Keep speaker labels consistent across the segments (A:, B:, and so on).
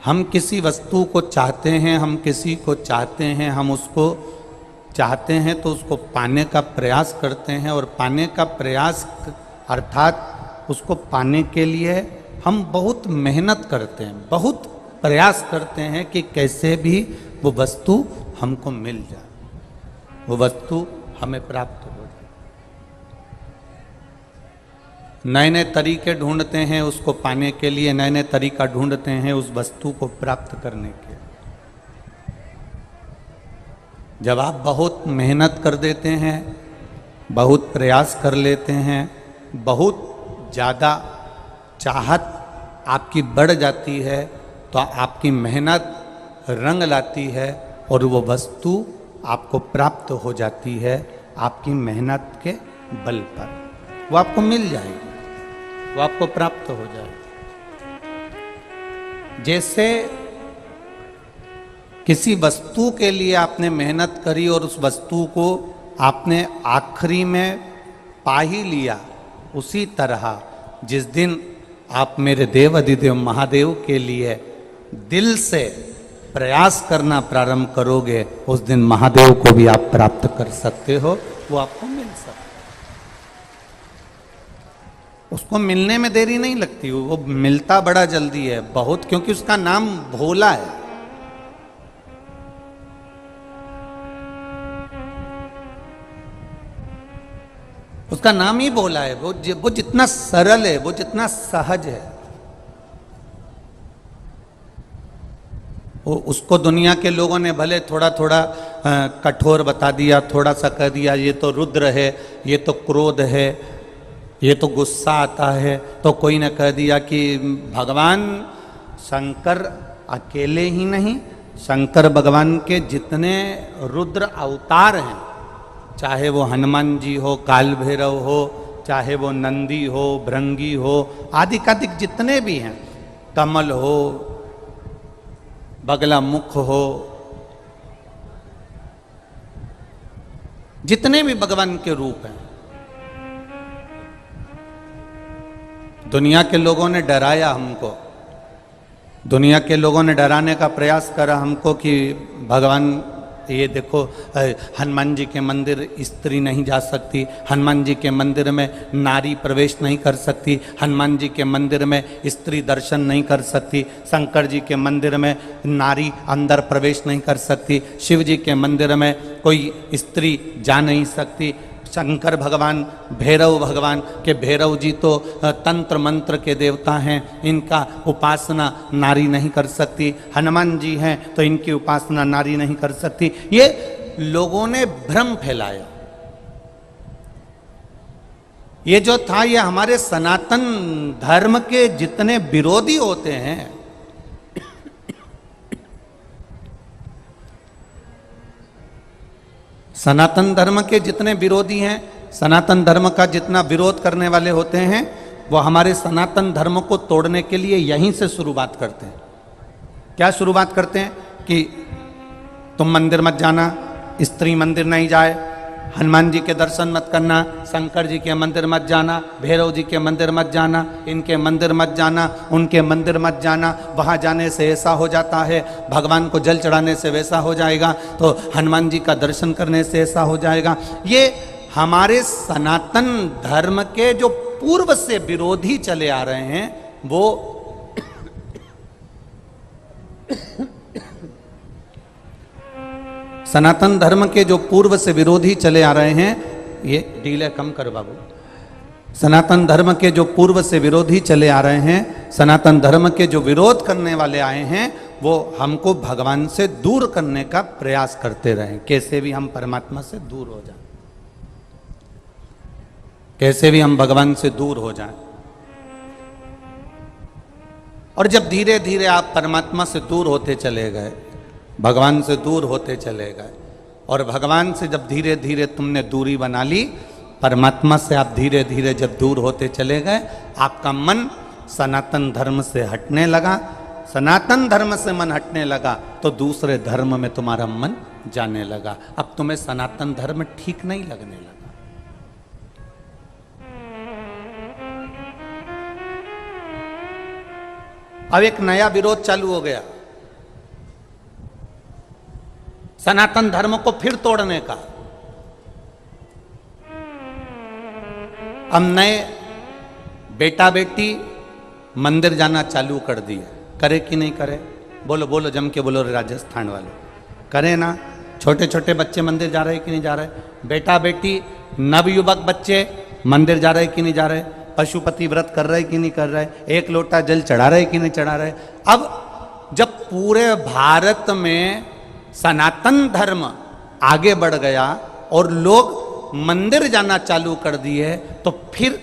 A: हम किसी वस्तु को चाहते हैं, हम किसी को चाहते हैं, हम उसको चाहते हैं तो उसको पाने का प्रयास करते हैं, और पाने का प्रयास अर्थात उसको पाने के लिए हम बहुत मेहनत करते हैं, बहुत प्रयास करते हैं कि कैसे भी वो वस्तु हमको मिल जाए, वो वस्तु हमें प्राप्त हो जाए। नए नए तरीके ढूंढते हैं उसको पाने के लिए, नए नए तरीका ढूंढते हैं उस वस्तु को प्राप्त करने के। जब आप बहुत मेहनत कर देते हैं, बहुत प्रयास कर लेते हैं, बहुत ज़्यादा चाहत आपकी बढ़ जाती है, तो आपकी मेहनत रंग लाती है और वो वस्तु आपको प्राप्त हो जाती है आपकी मेहनत के बल पर। वो आपको मिल जाएगी, वो आपको प्राप्त हो जाए। जैसे किसी वस्तु के लिए आपने मेहनत करी और उस वस्तु को आपने आखिरी में पा ही लिया, उसी तरह जिस दिन आप मेरे देव अधिदेव महादेव के लिए दिल से प्रयास करना प्रारंभ करोगे, उस दिन महादेव को भी आप प्राप्त कर सकते हो, वो आपको मिल सकता है। उसको मिलने में देरी नहीं लगती, वो मिलता बड़ा जल्दी है बहुत, क्योंकि उसका नाम भोला है। उसका नाम ही भोला है। वो जितना सरल है, वो जितना सहज है, वो उसको दुनिया के लोगों ने भले थोड़ा थोड़ा कठोर बता दिया, थोड़ा सा कह दिया ये तो रुद्र है, ये तो क्रोध है, ये तो गुस्सा आता है, तो कोई ने कह दिया कि भगवान शंकर अकेले ही नहीं, शंकर भगवान के जितने रुद्र अवतार हैं, चाहे वो हनुमान जी हो, काल भैरव हो, चाहे वो नंदी हो, भृंगी हो, आदि कादिक जितने भी हैं, कमल हो, बगला मुख हो, जितने भी भगवान के रूप हैं, दुनिया के लोगों ने डराया हमको, दुनिया के लोगों ने डराने का प्रयास करा हमको कि भगवान ये देखो हनुमान जी के मंदिर स्त्री नहीं जा सकती, हनुमान जी के मंदिर में नारी प्रवेश नहीं कर सकती, हनुमान जी के मंदिर में स्त्री दर्शन नहीं कर सकती, शंकर जी के मंदिर में नारी अंदर प्रवेश नहीं कर सकती, शिव जी के मंदिर में कोई स्त्री जा नहीं सकती, शंकर भगवान, भैरव भगवान के भैरव जी तो तंत्र मंत्र के देवता हैं, इनका उपासना नारी नहीं कर सकती, हनुमान जी हैं तो इनकी उपासना नारी नहीं कर सकती। ये लोगों ने भ्रम फैलाया। ये जो था, ये हमारे सनातन धर्म के जितने विरोधी होते हैं, सनातन धर्म के जितने विरोधी हैं, सनातन धर्म का जितना विरोध करने वाले होते हैं, वो हमारे सनातन धर्म को तोड़ने के लिए यहीं से शुरुआत करते हैं। क्या शुरुआत करते हैं कि तुम मंदिर मत जाना, स्त्री मंदिर नहीं जाए, हनुमान जी के दर्शन मत करना, शंकर जी के मंदिर मत जाना, भैरव जी के मंदिर मत जाना, इनके मंदिर मत जाना, उनके मंदिर मत जाना, वहाँ जाने से ऐसा हो जाता है, भगवान को जल चढ़ाने से वैसा हो जाएगा, तो हनुमान जी का दर्शन करने से ऐसा हो जाएगा। ये हमारे सनातन धर्म के जो पूर्व से विरोधी चले आ रहे हैं, वो सनातन धर्म के जो पूर्व से विरोधी चले आ रहे हैं, ये डीले कम कर बाबू, सनातन धर्म के जो पूर्व से विरोधी चले आ रहे हैं, सनातन धर्म के जो विरोध करने वाले आए हैं, वो हमको भगवान से दूर करने का प्रयास करते रहे, कैसे भी हम परमात्मा से दूर हो जाएं, कैसे भी हम भगवान से दूर हो जाएं। और जब धीरे धीरे आप परमात्मा से दूर होते चले गए, भगवान से दूर होते चले गए, और भगवान से जब धीरे धीरे तुमने दूरी बना ली, परमात्मा से आप धीरे धीरे जब दूर होते चले गए, आपका मन सनातन धर्म से हटने लगा, सनातन धर्म से मन हटने लगा तो दूसरे धर्म में तुम्हारा मन जाने लगा। अब तुम्हें सनातन धर्म ठीक नहीं लगने लगा। अब एक नया विरोध चालू हो गया सनातन धर्म को फिर तोड़ने का। अब नए बेटा बेटी मंदिर जाना चालू कर दिए, करे कि नहीं करे? बोलो बोलो, जम के बोलो राजस्थान वाले, करे ना? छोटे छोटे बच्चे मंदिर जा रहे कि नहीं जा रहे? बेटा बेटी नवयुवक बच्चे मंदिर जा रहे कि नहीं जा रहे? पशुपति व्रत कर रहे कि नहीं कर रहे? एक लोटा जल चढ़ा रहे कि नहीं चढ़ा रहे? अब जब पूरे भारत में सनातन धर्म आगे बढ़ गया और लोग मंदिर जाना चालू कर दिए, तो फिर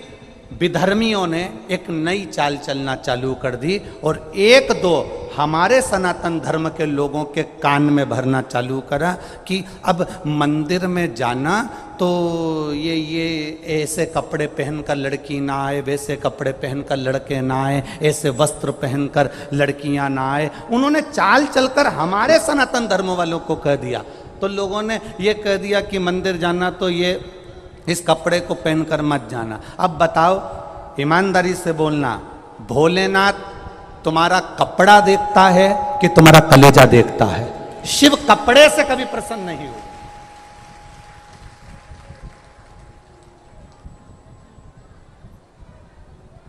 A: विधर्मियों ने एक नई चाल चलना चालू कर दी और एक दो हमारे सनातन धर्म के लोगों के कान में भरना चालू करा कि अब मंदिर में जाना तो ये ऐसे कपड़े पहनकर लड़की ना आए, वैसे कपड़े पहनकर लड़के ना आए, ऐसे वस्त्र पहनकर लड़कियां ना आए। उन्होंने चाल चलकर हमारे सनातन धर्म वालों को कह दिया। तो लोगों ने ये कह दिया कि मंदिर जाना तो ये इस कपड़े को पहनकर मत जाना। अब बताओ, ईमानदारी से बोलना, भोलेनाथ तुम्हारा कपड़ा देखता है कि तुम्हारा कलेजा देखता है? शिव कपड़े से कभी प्रसन्न नहीं हुआ।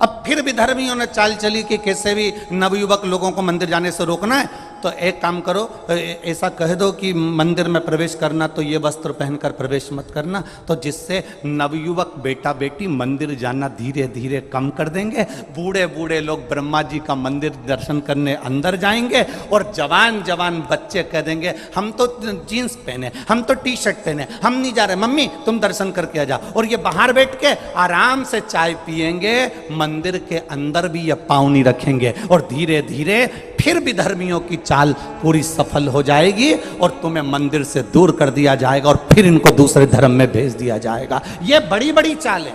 A: अब फिर भी धर्मियों ने चाल चली कि कैसे भी नवयुवक लोगों को मंदिर जाने से रोकना है, तो एक काम करो, ऐसा कह दो कि मंदिर में प्रवेश करना तो ये वस्त्र पहनकर प्रवेश मत करना, तो जिससे नवयुवक बेटा बेटी मंदिर जाना धीरे धीरे कम कर देंगे। बूढ़े बूढ़े लोग ब्रह्मा जी का मंदिर दर्शन करने अंदर जाएंगे और जवान जवान बच्चे कह देंगे हम तो जीन्स पहने, हम तो टी शर्ट पहने, हम नहीं जा रहे, मम्मी तुम दर्शन करके आ जाओ। और ये बाहर बैठ के आराम से चाय पियेंगे, मंदिर के अंदर भी ये पाँव नहीं रखेंगे और धीरे धीरे फिर भी धर्मियों की चाल पूरी सफल हो जाएगी और तुम्हें मंदिर से दूर कर दिया जाएगा और फिर इनको दूसरे धर्म में भेज दिया जाएगा। ये बड़ी बड़ी चालें,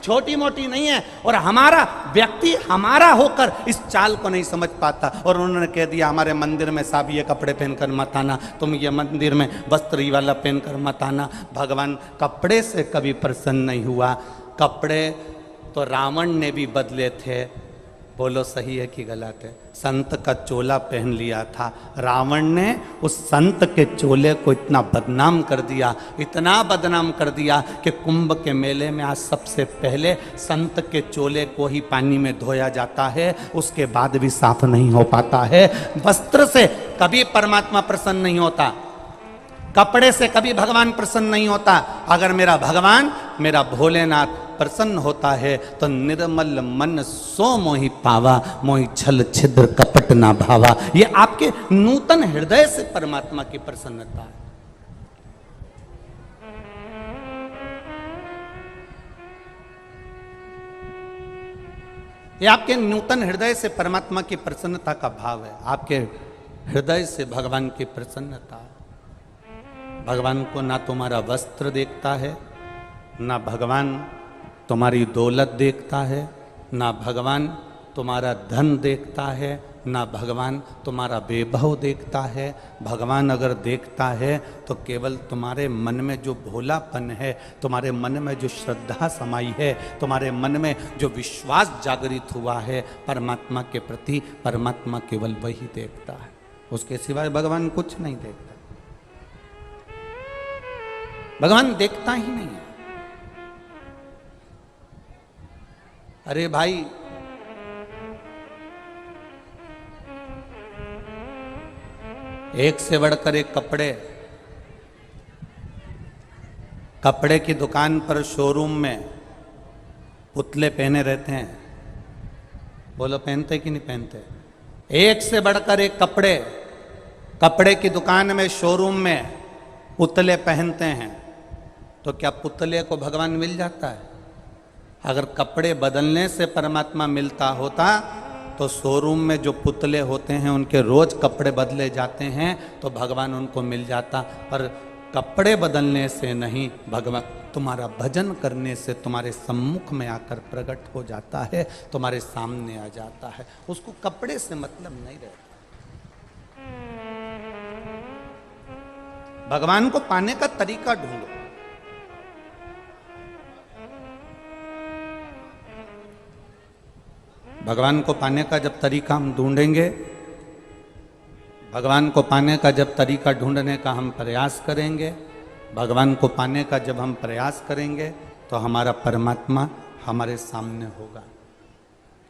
A: छोटी मोटी नहीं है। और हमारा व्यक्ति हमारा होकर इस चाल को नहीं समझ पाता और उन्होंने कह दिया हमारे मंदिर में साहब ये कपड़े पहनकर मत आना, तुम ये मंदिर में वस्त्र वाला पहनकर मत आना। भगवान कपड़े से कभी प्रसन्न नहीं हुआ। कपड़े तो रावण ने भी बदले थे, बोलो सही है कि गलत है? संत का चोला पहन लिया था रावण ने, उस संत के चोले को इतना बदनाम कर दिया, इतना बदनाम कर दिया कि कुंभ के मेले में आज सबसे पहले संत के चोले को ही पानी में धोया जाता है, उसके बाद भी साफ नहीं हो पाता है। वस्त्र से कभी परमात्मा प्रसन्न नहीं होता, कपड़े से कभी भगवान प्रसन्न नहीं होता। अगर मेरा भगवान, मेरा भोलेनाथ प्रसन्न होता है तो निर्मल मन सो मोहि पावा, मोहि छल छिद्र कपट ना भावा। ये आपके नूतन हृदय से परमात्मा की प्रसन्नता है। ये आपके नूतन हृदय से परमात्मा की प्रसन्नता का भाव है। आपके हृदय से भगवान की प्रसन्नता है। भगवान को ना तुम्हारा वस्त्र देखता है, ना भगवान तुम्हारी दौलत देखता है, ना भगवान तुम्हारा धन देखता है, ना भगवान तुम्हारा वैभव देखता है। भगवान अगर देखता है तो केवल तुम्हारे मन में जो भोलापन है, तुम्हारे मन में जो श्रद्धा समाई है, तुम्हारे मन में जो विश्वास जागृत हुआ है परमात्मा के प्रति, परमात्मा केवल वही देखता है। उसके सिवाय भगवान कुछ नहीं देखता। भगवान देखता ही नहीं है। अरे भाई, एक से बढ़कर एक कपड़े की दुकान पर, शोरूम में पुतले पहने रहते हैं। बोलो पहनते कि नहीं पहनते? एक से बढ़कर एक कपड़े की दुकान में, शोरूम में पुतले पहनते हैं। तो क्या पुतले को भगवान मिल जाता है? अगर कपड़े बदलने से परमात्मा मिलता होता तो शोरूम में जो पुतले होते हैं उनके रोज कपड़े बदले जाते हैं तो भगवान उनको मिल जाता। पर कपड़े बदलने से नहीं, भगवान तुम्हारा भजन करने से तुम्हारे सम्मुख में आकर प्रकट हो जाता है, तुम्हारे सामने आ जाता है। उसको कपड़े से मतलब नहीं रहता। भगवान को पाने का तरीका ढूंढो। भगवान को पाने का जब तरीका हम ढूंढेंगे, भगवान को पाने का जब तरीका ढूंढने का हम प्रयास करेंगे, भगवान को पाने का जब हम प्रयास करेंगे तो हमारा परमात्मा हमारे सामने होगा।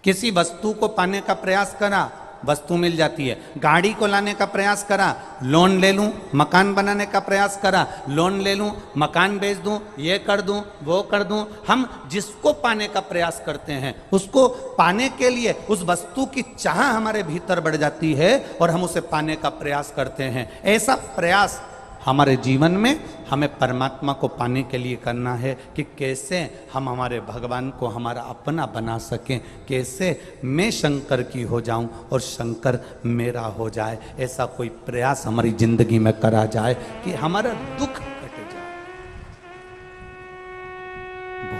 A: किसी वस्तु को पाने का प्रयास करा, वस्तु मिल जाती है। गाड़ी को लाने का प्रयास करा, लोन ले लूं, मकान बनाने का प्रयास करा, लोन ले लूं, मकान बेच दूं, ये कर दूं, वो कर दूं। हम जिसको पाने का प्रयास करते हैं, उसको पाने के लिए उस वस्तु की चाह हमारे भीतर बढ़ जाती है और हम उसे पाने का प्रयास करते हैं। ऐसा प्रयास हमारे जीवन में हमें परमात्मा को पाने के लिए करना है कि कैसे हम हमारे भगवान को हमारा अपना बना सकें, कैसे मैं शंकर की हो जाऊं और शंकर मेरा हो जाए। ऐसा कोई प्रयास हमारी जिंदगी में करा जाए कि हमारा दुख कट जाए।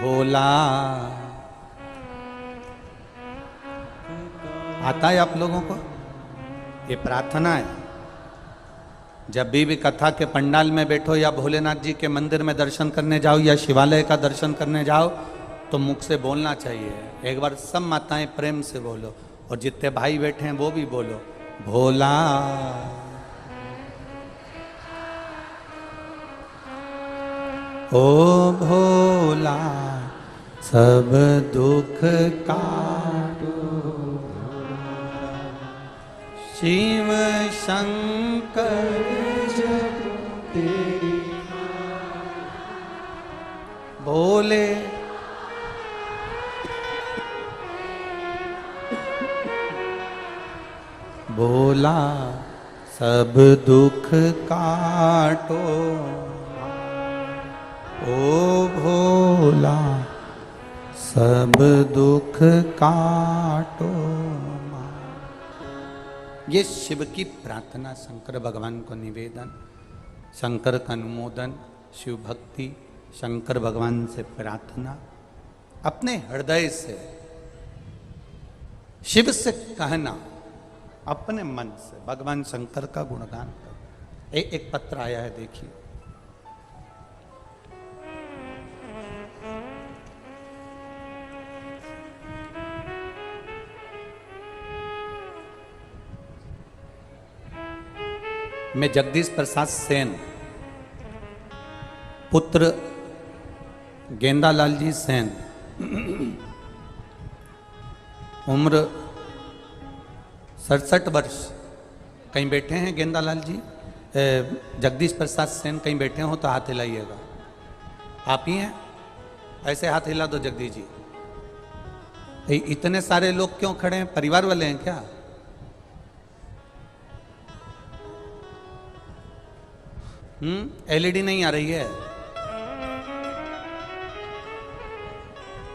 A: भोला आता है आप लोगों को? ये प्रार्थना है। जब भी कथा के पंडाल में बैठो या भोलेनाथ जी के मंदिर में दर्शन करने जाओ या शिवालय का दर्शन करने जाओ तो मुख से बोलना चाहिए। एक बार सब माताएं प्रेम से बोलो और जितने भाई बैठे हैं वो भी बोलो, भोला ओ भोला सब दुख काटो, शिव शंकर जग तेरी भोले भोला सब दुख काटो, ओ भोला सब दुख काटो। ये शिव की प्रार्थना, शंकर भगवान को निवेदन, शंकर का अनुमोदन, शिव भक्ति, शंकर भगवान से प्रार्थना, अपने हृदय से शिव से कहना, अपने मन से भगवान शंकर का गुणगान कर। एक पत्र आया है, देखिए। मैं जगदीश प्रसाद सेन, पुत्र गेंदालाल जी सेन, उम्र 67 वर्ष। कहीं बैठे हैं गेंदालाल जी? जगदीश प्रसाद सेन कहीं बैठे हो तो हाथ हिलाइएगा। आप ही हैं? ऐसे हाथ हिला दो जगदीश जी। इतने सारे लोग क्यों खड़े हैं? परिवार वाले हैं क्या? एलईडी नहीं आ रही है।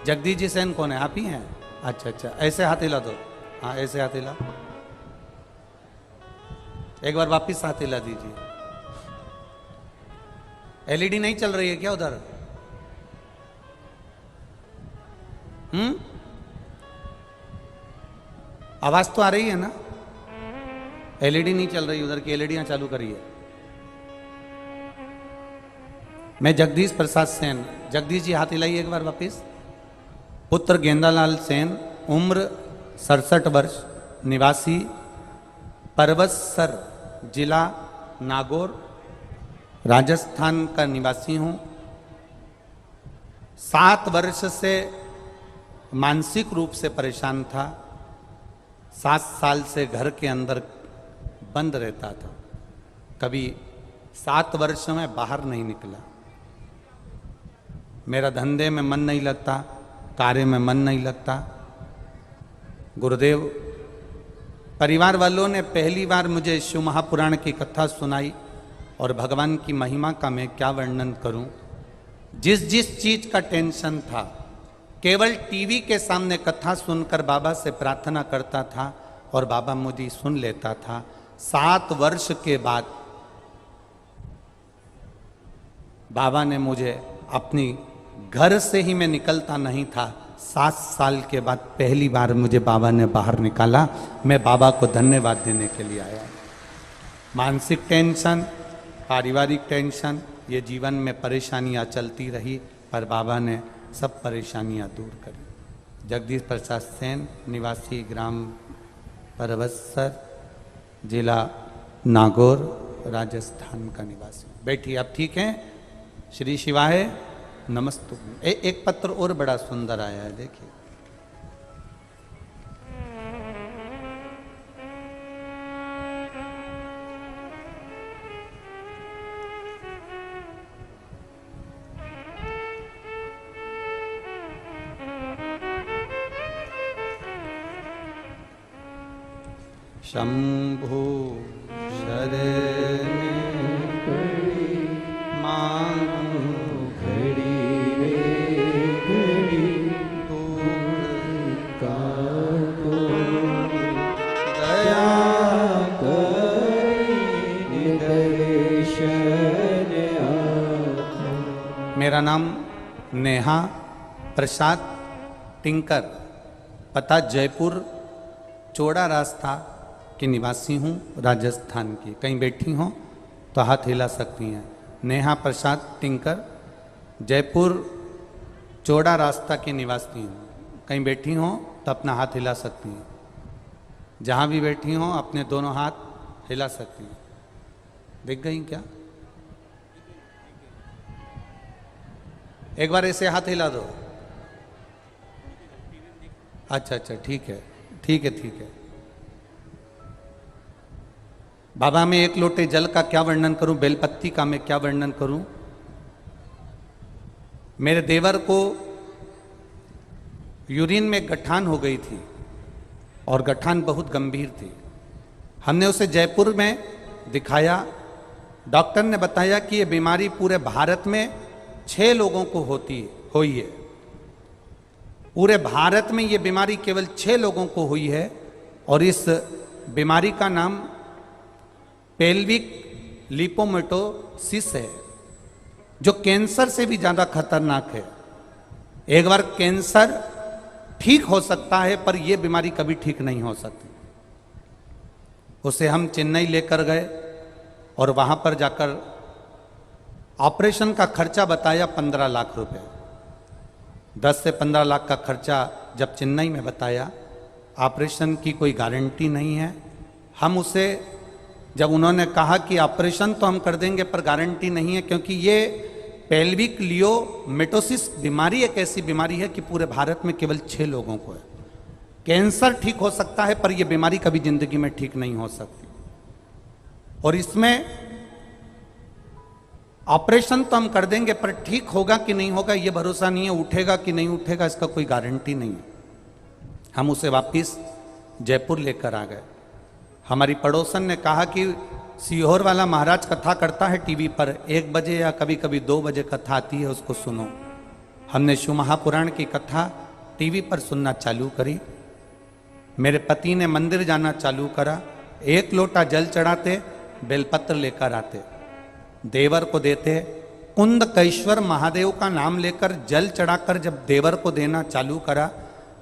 A: जगदीश जी सेन कौन है? आप ही हैं? अच्छा अच्छा, ऐसे हाथ हिला दो। हाँ, ऐसे हाथ हिला। एक बार वापिस हाथ हिला दीजिए। एलईडी नहीं चल रही है क्या उधर? आवाज तो आ रही है ना? एलईडी नहीं चल रही उधर की, एलईडियां चालू करिए। मैं जगदीश प्रसाद सेन, जगदीश जी हाथ हिलाइए एक बार वापिस। पुत्र गेंदालाल सेन, उम्र 67 वर्ष, निवासी परबतसर, जिला नागौर, राजस्थान का निवासी हूँ। 7 वर्ष से मानसिक रूप से परेशान था। 7 साल से घर के अंदर बंद रहता था। कभी 7 वर्ष में बाहर नहीं निकला। मेरा धंधे में मन नहीं लगता, कार्य में मन नहीं लगता। गुरुदेव, परिवार वालों ने पहली बार मुझे शिव महापुराण की कथा सुनाई और भगवान की महिमा का मैं क्या वर्णन करूं। जिस जिस चीज का टेंशन था, केवल टीवी के सामने कथा सुनकर बाबा से प्रार्थना करता था और बाबा मुझे सुन लेता था। 7 वर्ष के बाद बाबा ने मुझे, अपनी घर से ही मैं निकलता नहीं था, 7 साल के बाद पहली बार मुझे बाबा ने बाहर निकाला। मैं बाबा को धन्यवाद देने के लिए आया। मानसिक टेंशन, पारिवारिक टेंशन, ये जीवन में परेशानियां चलती रही, पर बाबा ने सब परेशानियां दूर करी। जगदीश प्रसाद सेन, निवासी ग्राम परबतसर, जिला नागौर, राजस्थान का निवासी। बैठिए, आप ठीक हैं? श्री शिवाय नमस्तु। एक पत्र और बड़ा सुंदर आया है, देखिए। शंभु शरण मांगू
B: घड़ी रे घड़ी
A: दूर
B: का तो
A: दया
B: करी दर्शन आँखों।
A: मेरा नाम नेहा प्रसाद टिंकर, पता जयपुर चौड़ा रास्ता की निवासी हूँ, राजस्थान की। कहीं बैठी हों तो हाथ हिला सकती हैं। नेहा प्रसाद टिंकर, जयपुर चौड़ा रास्ता की निवासी हूँ। कहीं बैठी हों तो अपना हाथ हिला सकती हैं। जहाँ भी बैठी हों अपने दोनों हाथ हिला सकती हैं। दिख गई क्या? एक बार ऐसे हाथ हिला दो। अच्छा अच्छा, ठीक है ठीक है ठीक है। बाबा, मैं एक लोटे जल का क्या वर्णन करूं, बेलपत्ती का मैं क्या वर्णन करूं। मेरे देवर को यूरिन में गठान हो गई थी और गठान बहुत गंभीर थी। हमने उसे जयपुर में दिखाया। डॉक्टर ने बताया कि यह बीमारी पूरे भारत में 6 लोगों को हुई है। पूरे भारत में यह बीमारी केवल 6 लोगों को हुई है और इस बीमारी का नाम पेल्विक लिपोमेटोसिस है, जो कैंसर से भी ज्यादा खतरनाक है। एक बार कैंसर ठीक हो सकता है पर यह बीमारी कभी ठीक नहीं हो सकती। उसे हम चेन्नई लेकर गए और वहां पर जाकर ऑपरेशन का खर्चा बताया 15 लाख रुपए। 10 से 15 लाख का खर्चा जब चेन्नई में बताया। ऑपरेशन की कोई गारंटी नहीं है। हम उसे जब उन्होंने कहा कि ऑपरेशन तो हम कर देंगे पर गारंटी नहीं है, क्योंकि ये पेल्विक लियोमेटोसिस बीमारी एक ऐसी बीमारी है कि पूरे भारत में केवल 6 लोगों को है। कैंसर ठीक हो सकता है पर यह बीमारी कभी जिंदगी में ठीक नहीं हो सकती। और इसमें ऑपरेशन तो हम कर देंगे पर ठीक होगा कि नहीं होगा यह भरोसा नहीं है, उठेगा कि नहीं उठेगा इसका कोई गारंटी नहीं है। हम उसे वापिस जयपुर लेकर आ गए। हमारी पड़ोसन ने कहा कि सीहोर वाला महाराज कथा करता है टीवी पर, 1 बजे या कभी कभी 2 बजे कथा आती है, उसको सुनो। हमने शिव महापुराण की कथा टीवी पर सुनना चालू करी। मेरे पति ने मंदिर जाना चालू करा। 1 लोटा जल चढ़ाते, बेलपत्र लेकर आते, देवर को देते। कुंदकेश्वर महादेव का नाम लेकर जल चढ़ाकर जब देवर को देना चालू करा,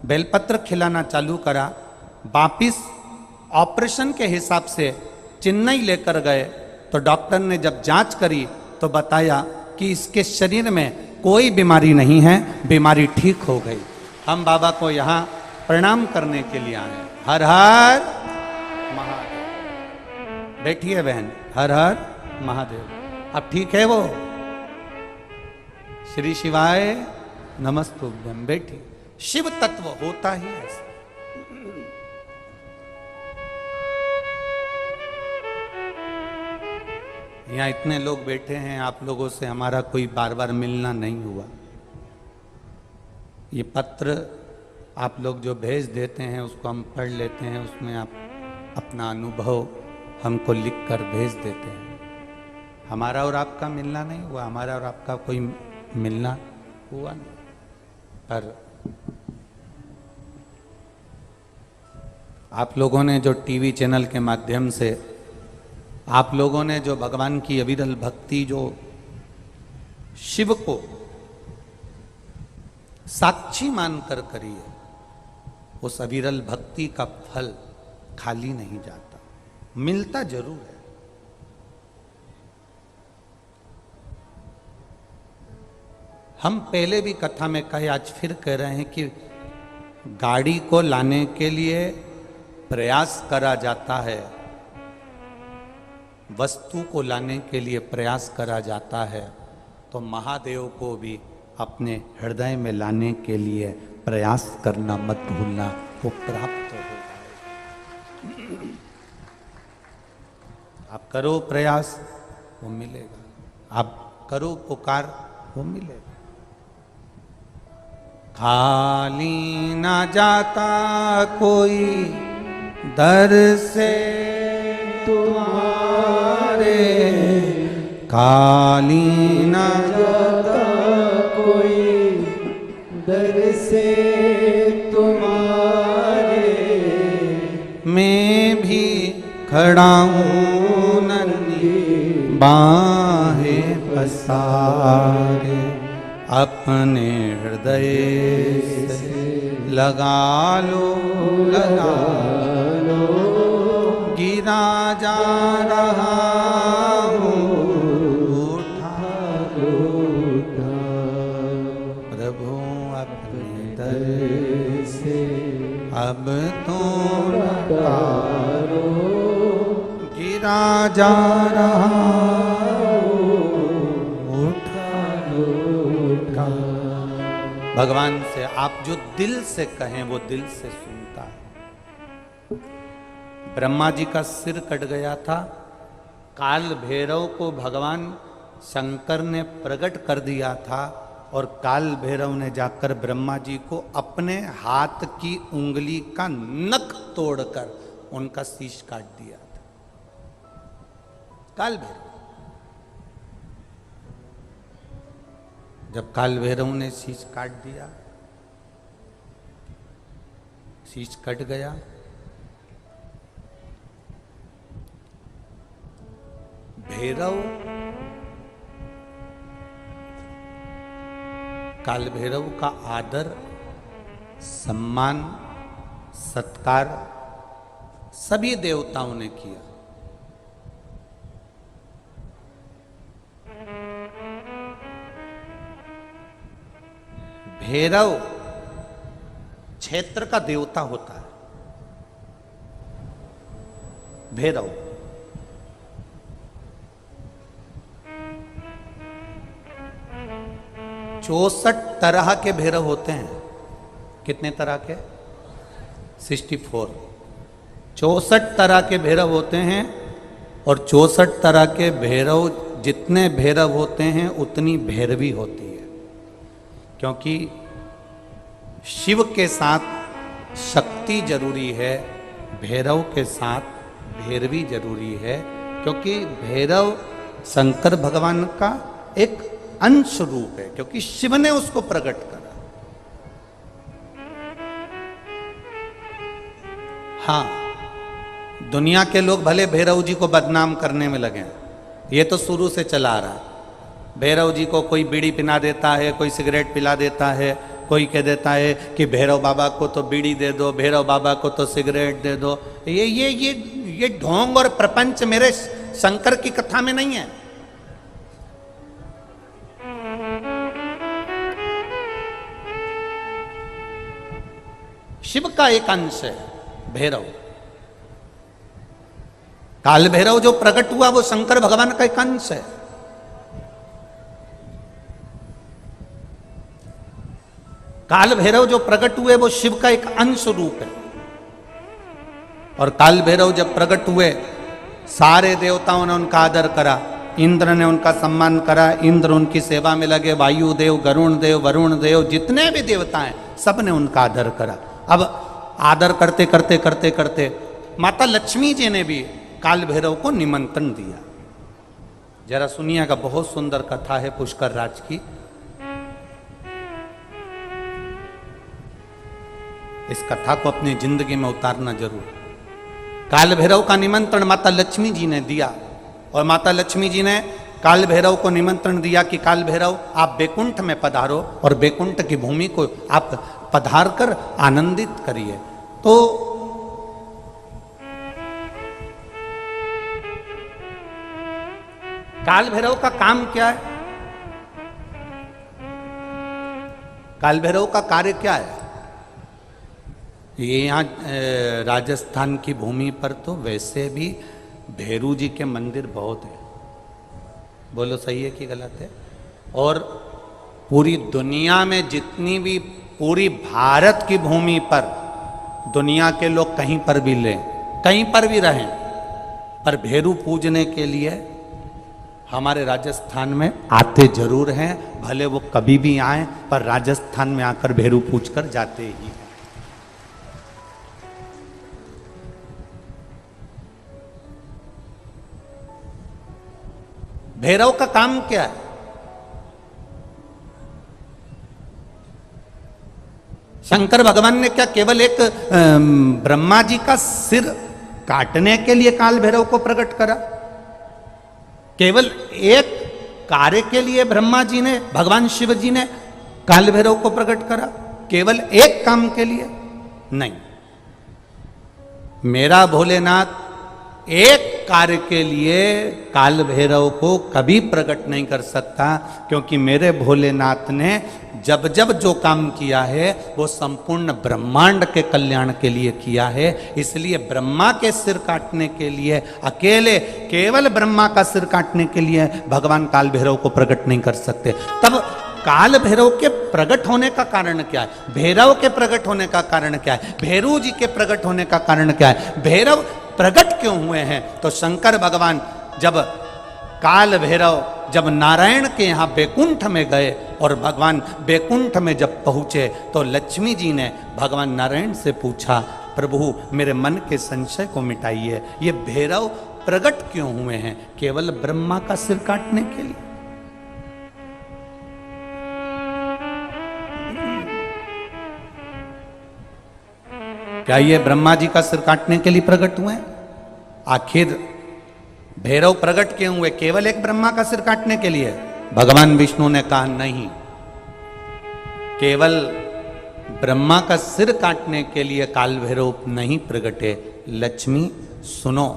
A: बेलपत्र खिलाना चालू करा, वापिस ऑपरेशन के हिसाब से चेन्नई लेकर गए तो डॉक्टर ने जब जांच करी तो बताया कि इसके शरीर में कोई बीमारी नहीं है, बीमारी ठीक हो गई। हम बाबा को यहाँ प्रणाम करने के लिए आए। हर हर महादेव। बैठिए बहन, हर हर महादेव। अब ठीक है वो? श्री शिवाय नमस्तुभ्यम। बैठिए। शिव तत्व होता ही ऐसा। यहाँ इतने लोग बैठे हैं, आप लोगों से हमारा कोई बार बार मिलना नहीं हुआ। ये पत्र आप लोग जो भेज देते हैं उसको हम पढ़ लेते हैं, उसमें आप अपना अनुभव हमको लिख कर भेज देते हैं। हमारा और आपका मिलना नहीं हुआ, हमारा और आपका कोई मिलना हुआ नहीं। पर आप लोगों ने जो टीवी चैनल के माध्यम से आप लोगों ने जो भगवान की अविरल भक्ति, जो शिव को साक्षी मानकर करी है, उस अविरल भक्ति का फल खाली नहीं जाता, मिलता जरूर है। हम पहले भी कथा में कहे, आज फिर कह रहे हैं कि गाड़ी को लाने के लिए प्रयास करा जाता है, वस्तु को लाने के लिए प्रयास करा जाता है, तो महादेव को भी अपने हृदय में लाने के लिए प्रयास करना मत भूलना, वो प्राप्त हो जाएगा। आप करो प्रयास, वो मिलेगा। आप करो पुकार, वो मिलेगा। खाली ना जाता कोई दर से तुम्हारे, खाली ना
B: जाता कोई दर से तुम्हारे,
A: मैं भी खड़ा हूँ नन्ही बाहें पसारे, अपने हृदय से लगा लो, लगा लो, गिरा जा रहा हूँ, उठा
B: उठा
A: प्रभु अपने दर से अब तो
B: तारो,
A: गिरा जा रहा हूँ, उठा। भगवान से आप जो दिल से कहें वो दिल से सुनता है। ब्रह्मा जी का सिर कट गया था, काल भैरव को भगवान शंकर ने प्रकट कर दिया था, और काल भैरव ने जाकर ब्रह्मा जी को अपने हाथ की उंगली का नख तोड़कर उनका शीश काट दिया था। काल भैरव, जब काल भैरव ने शीश काट दिया, शीश कट गया, भैरव काल भैरव का आदर, सम्मान, सत्कार सभी देवताओं ने किया। भैरव क्षेत्र का देवता होता है। भैरव चौसठ तरह के भैरव होते हैं। कितने तरह के? 64। 64 तरह के भैरव होते हैं, और 64 तरह के भैरव, जितने भैरव होते हैं उतनी भैरवी होती है, क्योंकि शिव के साथ शक्ति जरूरी है, भैरव के साथ भैरवी जरूरी है, क्योंकि भैरव शंकर भगवान का एक अंश रूप है, क्योंकि शिव ने उसको प्रकट करा। हाँ, दुनिया के लोग भले भैरव जी को बदनाम करने में लगे, ये तो शुरू से चला आ रहा है। भैरव जी को कोई बीड़ी पिला देता है, कोई सिगरेट पिला देता है, कोई कह देता है कि भैरव बाबा को तो बीड़ी दे दो, भैरव बाबा को तो सिगरेट दे दो। ये ढोंग और प्रपंच मेरे शंकर की कथा में नहीं है। शिव का एक अंश है भैरव। काल भैरव जो प्रकट हुआ वो शंकर भगवान का एक अंश है। काल भैरव जो प्रकट हुए वो शिव का एक अंश रूप है। और काल भैरव जब प्रकट हुए, सारे देवताओं ने उनका आदर करा, इंद्र ने उनका सम्मान करा, इंद्र उनकी सेवा में लगे, वायु देव, गरुण देव, वरुण देव, जितने भी देवता हैं सब ने उनका आदर करा। अब आदर करते करते करते करते माता लक्ष्मी जी ने भी काल भैरव को निमंत्रण दिया। जरा सुनिएगा, बहुत सुंदर कथा है पुष्कर राज की। इस कथा को अपनी जिंदगी में उतारना जरूर। काल भैरव का निमंत्रण माता लक्ष्मी जी ने दिया, और माता लक्ष्मी जी ने काल भैरव को निमंत्रण दिया कि काल भैरव आप बैकुंठ में पधारो और बैकुंठ की भूमि को आप पधार कर आनंदित करिए। तो काल भैरव का काम क्या है? काल भैरव का कार्य क्या है? ये यहाँ राजस्थान की भूमि पर तो वैसे भी भैरू जी के मंदिर बहुत हैं। बोलो सही है कि गलत है? और पूरी दुनिया में जितनी भी, पूरी भारत की भूमि पर दुनिया के लोग कहीं पर भी लें, कहीं पर भी रहें, पर भैरू पूजने के लिए हमारे राजस्थान में आते जरूर हैं। भले वो कभी भी आए, पर राजस्थान में आकर भैरू पूज कर जाते ही हैं। भैरव का काम क्या है? शंकर भगवान ने क्या केवल एक ब्रह्मा जी का सिर काटने के लिए काल भैरव को प्रकट करा? केवल एक कार्य के लिए ब्रह्मा जी ने, भगवान शिव जी ने काल भैरव को प्रकट करा? केवल एक काम के लिए? नहीं। मेरा भोलेनाथ एक कार्य के लिए काल भैरव को कभी प्रकट नहीं कर सकता, क्योंकि मेरे भोलेनाथ ने जब जब जो काम किया है वो संपूर्ण ब्रह्मांड के कल्याण के लिए किया है। इसलिए ब्रह्मा के सिर काटने के लिए, अकेले केवल ब्रह्मा का सिर काटने के लिए भगवान काल भैरव को प्रकट नहीं कर सकते। तब काल भैरव के प्रकट होने का कारण क्या है? भैरव के प्रकट होने का कारण क्या है? भैरू जी के प्रकट होने का कारण क्या है? भैरव प्रकट क्यों हुए हैं? तो शंकर भगवान जब काल भैरव जब नारायण के यहाँ बैकुंठ में गए और भगवान बैकुंठ में जब पहुँचे तो लक्ष्मी जी ने भगवान नारायण से पूछा, प्रभु मेरे मन के संशय को मिटाइए, ये भैरव प्रकट क्यों हुए हैं? केवल ब्रह्मा का सिर काटने के लिए? क्या ये ब्रह्मा जी का सिर काटने के लिए प्रकट हुए? आखिर भैरव प्रकट क्यों हुए? केवल एक ब्रह्मा का सिर काटने के लिए? भगवान विष्णु ने कहा नहीं, केवल ब्रह्मा का सिर काटने के लिए काल भैरव नहीं प्रकटे। लक्ष्मी सुनो,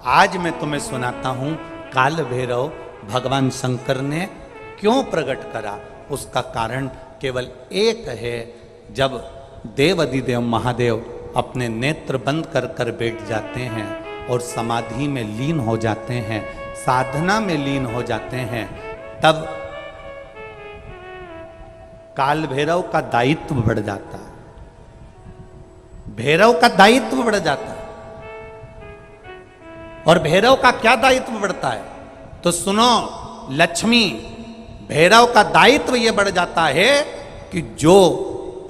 A: आज मैं तुम्हें सुनाता हूं काल भैरव भगवान शंकर ने क्यों प्रकट करा। उसका कारण केवल एक है। जब देवाधिदेव महादेव अपने नेत्र बंद कर कर बैठ जाते हैं और समाधि में लीन हो जाते हैं, साधना में लीन हो जाते हैं, तब काल भैरव का दायित्व बढ़ जाता है। भैरव का दायित्व बढ़ जाता है। और भैरव का क्या दायित्व बढ़ता है? तो सुनो लक्ष्मी, भैरव का दायित्व यह बढ़ जाता है कि जो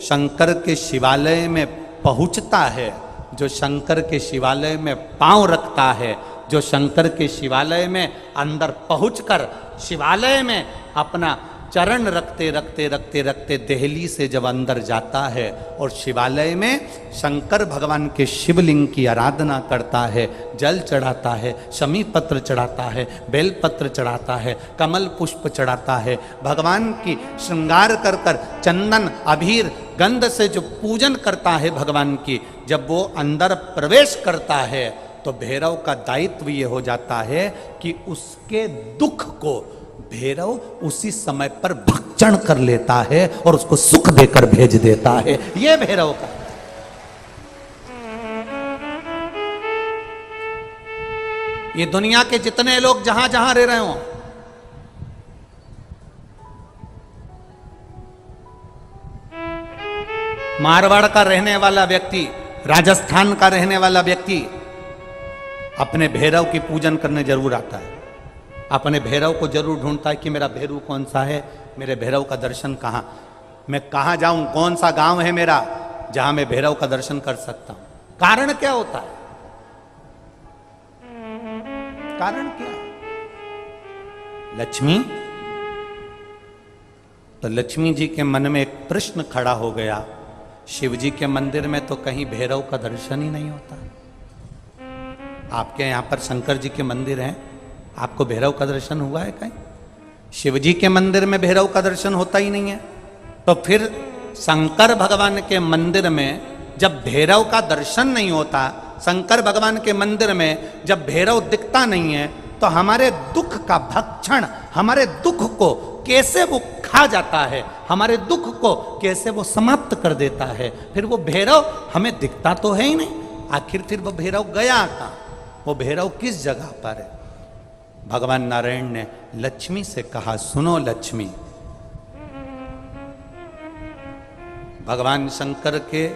A: शंकर के शिवालय में पहुंचता है, जो शंकर के शिवालय में पांव रखता है, जो शंकर के शिवालय में अंदर पहुंचकर शिवालय में अपना चरण रखते रखते रखते रखते देहली से जब अंदर जाता है और शिवालय में शंकर भगवान के शिवलिंग की आराधना करता है, जल चढ़ाता है, शमी पत्र चढ़ाता है, बेल पत्र चढ़ाता है, कमल पुष्प चढ़ाता है, भगवान की श्रृंगार कर कर चंदन अबीर गंध से जो पूजन करता है भगवान की, जब वो अंदर प्रवेश करता है तो भैरव का दायित्व ये हो जाता है कि उसके दुख को भैरव उसी समय पर भक्षण कर लेता है और उसको सुख देकर भेज देता है। ये भैरव का। ये दुनिया के जितने लोग जहां जहां रह रहे हो, मारवाड़ का रहने वाला व्यक्ति, राजस्थान का रहने वाला व्यक्ति अपने भैरव की पूजन करने जरूर आता है। अपने भैरव को जरूर ढूंढता है कि मेरा भैरव कौन सा है, मेरे भैरव का दर्शन कहाँ, मैं कहाँ जाऊं, कौन सा गांव है मेरा जहां मैं भैरव का दर्शन कर सकता हूं। कारण क्या होता है? कारण क्या है? लक्ष्मी। तो लक्ष्मी जी के मन में एक प्रश्न खड़ा हो गया, शिव जी के मंदिर में तो कहीं भैरव का दर्शन ही नहीं होता। आपके यहां पर शंकर जी के मंदिर हैं, आपको भैरव का दर्शन हुआ है कहीं? शिव जी के मंदिर में भैरव का दर्शन होता ही नहीं है। तो फिर शंकर भगवान के मंदिर में जब भैरव का दर्शन नहीं होता, शंकर भगवान के मंदिर में जब भैरव दिखता नहीं है, तो हमारे दुख का भक्षण, हमारे दुख को कैसे वो खा जाता है, हमारे दुख को कैसे वो समाप्त कर देता है। फिर वो भैरव हमें दिखता तो है ही नहीं, आखिर फिर वो भैरव गया कहाँ, वो भैरव किस जगह पर है। भगवान नारायण ने लक्ष्मी से कहा, सुनो लक्ष्मी, भगवान शंकर के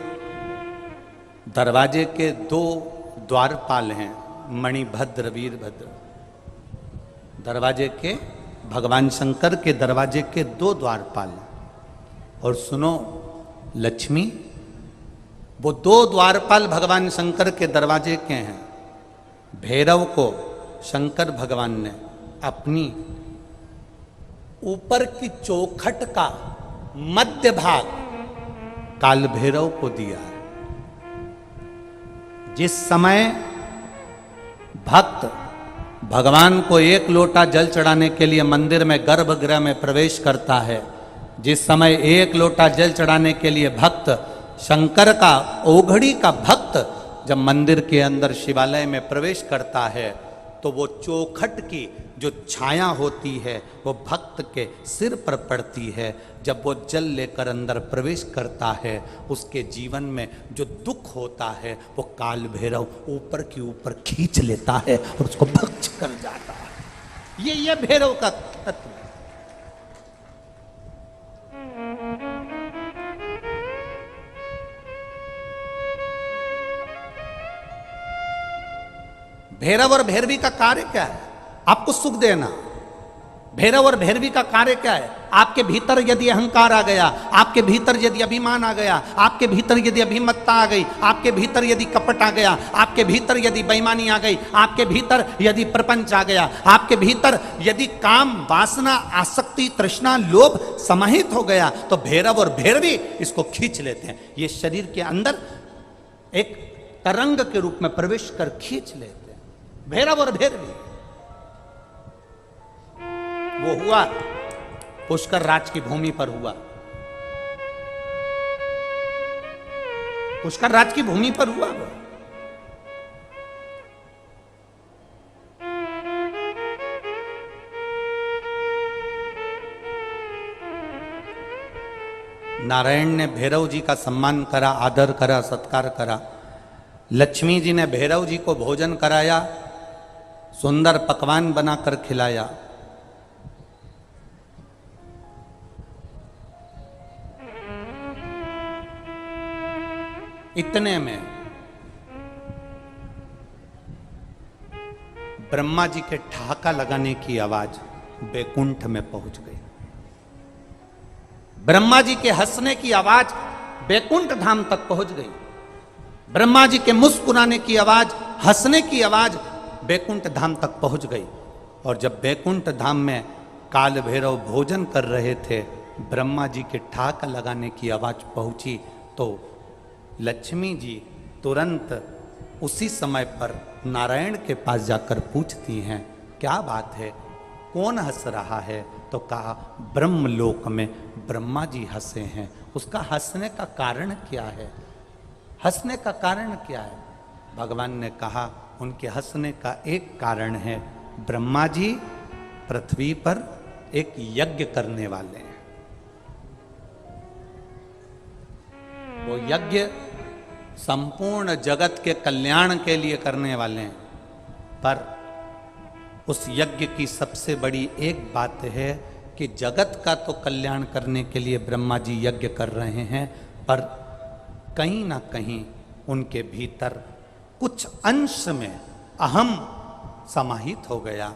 A: दरवाजे के 2 द्वारपाल हैं, मणिभद्र वीरभद्र। दरवाजे के, भगवान शंकर के दरवाजे के 2 द्वारपाल। और सुनो लक्ष्मी, वो 2 द्वारपाल भगवान शंकर के दरवाजे के हैं। भैरव को शंकर भगवान ने अपनी ऊपर की चौखट का मध्य भाग काल भैरव को दिया। जिस समय भक्त भगवान को 1 लोटा जल चढ़ाने के लिए मंदिर में गर्भगृह में प्रवेश करता है, जिस समय 1 लोटा जल चढ़ाने के लिए भक्त शंकर का, ओघड़ी का भक्त जब मंदिर के अंदर शिवालय में प्रवेश करता है, तो वो चौखट की जो छाया होती है वो भक्त के सिर पर पड़ती है। जब वो जल लेकर अंदर प्रवेश करता है, उसके जीवन में जो दुख होता है वो काल भैरव ऊपर की ऊपर खींच लेता है और उसको भक्ष कर जाता है। ये भैरव का तत्व है। भैरव और भैरवी का कार्य क्या है? आपको सुख देना। भैरव और भैरवी का कार्य क्या है? आपके भीतर यदि अहंकार आ गया, आपके भीतर यदि अभिमान आ गया, आपके भीतर यदि अभिमत्ता आ गई, आपके भीतर यदि कपट आ गया, आपके भीतर यदि बेईमानी आ गई, आपके भीतर यदि प्रपंच आ गया, आपके भीतर यदि काम, वासना, आसक्ति, तृष्णा, लोभ समाहित हो गया, तो भैरव और भैरवी इसको खींच लेते हैं। ये शरीर के अंदर एक तरंग के रूप में प्रवेश कर खींच लेते हैं। भैरव और भैरवी वो हुआ पुष्कर राज की भूमि पर हुआ। पुष्कर राज की भूमि पर हुआ वो। नारायण ने भैरव जी का सम्मान करा, आदर करा, सत्कार करा। लक्ष्मी जी ने भैरव जी को भोजन कराया, सुंदर पकवान बनाकर खिलाया। इतने में ब्रह्मा जी के ठहाका लगाने की आवाज बैकुंठ में पहुंच गई। ब्रह्मा जी के हंसने की आवाज बैकुंठ धाम तक पहुंच गई। ब्रह्मा जी के मुस्कुराने की आवाज, हंसने की आवाज बैकुंठ धाम तक पहुंच गई। और जब बैकुंठ धाम में काल भैरव भोजन कर रहे थे, ब्रह्मा जी के ठहाका लगाने की आवाज पहुंची, तो लक्ष्मी जी तुरंत उसी समय पर नारायण के पास जाकर पूछती हैं, क्या बात है, कौन हंस रहा है? तो कहा, ब्रह्मलोक में ब्रह्मा जी हंसे हैं। उसका हंसने का कारण क्या है? हंसने का कारण क्या है? भगवान ने कहा, उनके हंसने का एक कारण है, ब्रह्मा जी पृथ्वी पर एक यज्ञ करने वाले हैं। वो यज्ञ संपूर्ण जगत के कल्याण के लिए करने वाले हैं, पर उस यज्ञ की सबसे बड़ी एक बात है कि जगत का तो कल्याण करने के लिए ब्रह्मा जी यज्ञ कर रहे हैं, पर कहीं ना कहीं उनके भीतर कुछ अंश में अहम समाहित हो गया।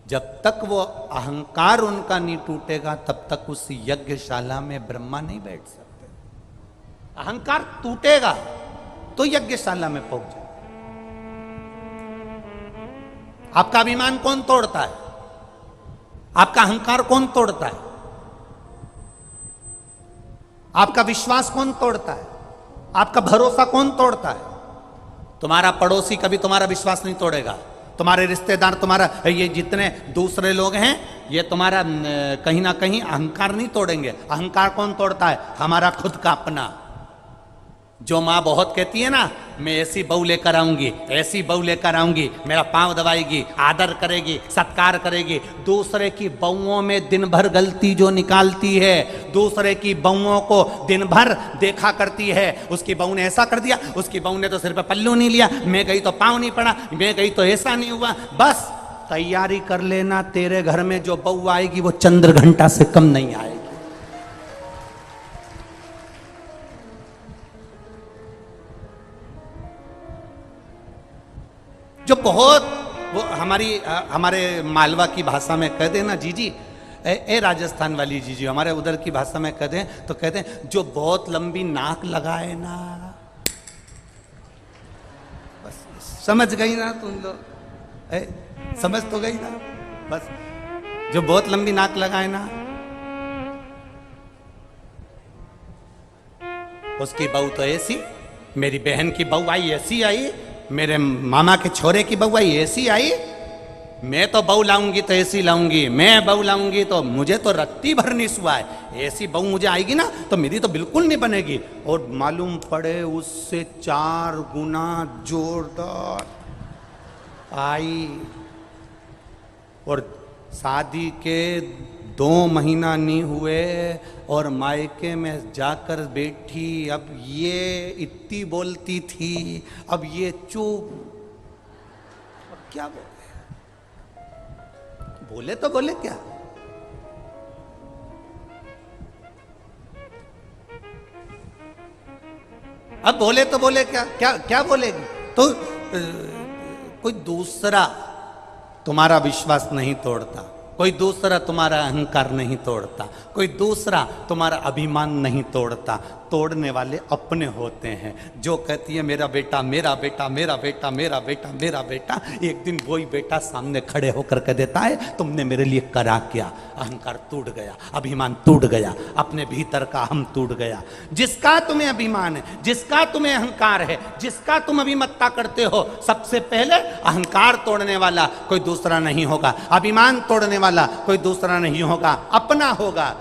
A: जब तक वो अहंकार उनका नहीं टूटेगा, तब तक उस यज्ञशाला में ब्रह्मा नहीं बैठ सकते। अहंकार टूटेगा तो यज्ञशाला में पहुंच जाए। आपका अभिमान कौन तोड़ता है? आपका अहंकार कौन तोड़ता है? आपका विश्वास कौन तोड़ता है? आपका भरोसा कौन तोड़ता है? तुम्हारा पड़ोसी कभी तुम्हारा विश्वास नहीं तोड़ेगा। तुम्हारे रिश्तेदार, तुम्हारा ये जितने दूसरे लोग हैं, ये तुम्हारा कहीं ना कहीं अहंकार नहीं तोड़ेंगे। अहंकार कौन तोड़ता है? हमारा खुद का अपना। जो माँ बहुत कहती है ना, मैं ऐसी बहू लेकर आऊंगी, ऐसी बहू लेकर आऊंगी, मेरा पांव दबाएगी, आदर करेगी, सत्कार करेगी, दूसरे की बहुओं में दिन भर गलती जो निकालती है, दूसरे की बहुओं को दिन भर देखा करती है, उसकी बहू ने ऐसा कर दिया, उसकी बहू ने तो सिर पे पल्लू नहीं लिया, मैं गई तो पांव नहीं पड़ा, मैं गई तो ऐसा नहीं हुआ। बस तैयारी कर लेना, तेरे घर में जो बहू आएगी वो चंद्र घंटा से कम नहीं आएगी। जो बहुत वो हमारे मालवा की भाषा में कह देना जीजी, ए राजस्थान वाली जीजी, हमारे उधर की भाषा में कह दें तो कहते हैं जो बहुत लंबी नाक लगाए ना, बस समझ गई ना तुम लोग, समझ तो गई ना, बस जो बहुत लंबी नाक लगाए ना, उसकी बहू तो ऐसी, मेरी बहन की बहू आई ऐसी आई, मेरे मामा के छोरे की बहू आई ऐसी आई, मैं तो बहू लाऊंगी तो ऐसी लाऊंगी, मैं बहू लाऊंगी तो मुझे तो रत्ती भर नहीं सुहा है, ऐसी बहू मुझे आएगी ना तो मेरी तो बिल्कुल नहीं बनेगी। और मालूम पड़े उससे 4 गुना जोरदार आई, और शादी के 2 महीना नहीं हुए और मायके में जाकर बैठी, अब ये इतनी बोलती थी, अब ये चुप, अब क्या बोले तो बोले क्या, अब बोले तो बोले क्या, क्या क्या बोलेगी। तो कोई दूसरा तुम्हारा विश्वास नहीं तोड़ता, कोई दूसरा तुम्हारा अहंकार नहीं तोड़ता, कोई दूसरा तुम्हारा अभिमान नहीं तोड़ता, तोड़ने वाले अपने होते हैं। जो कहती है मेरा बेटा मेरा बेटा मेरा बेटा मेरा बेटा मेरा बेटा, एक दिन वही बेटा सामने खड़े होकर कह देता है तुमने मेरे लिए करा क्या, अहंकार टूट गया, अभिमान टूट गया, अपने भीतर का हम टूट गया। जिसका तुम्हें अभिमान है, जिसका तुम्हें अहंकार है, जिसका तुम अभिमत्ता करते हो, सबसे पहले अहंकार तोड़ने वाला कोई दूसरा नहीं होगा, अभिमान तोड़ने वाला कोई दूसरा नहीं होगा, अपना होगा।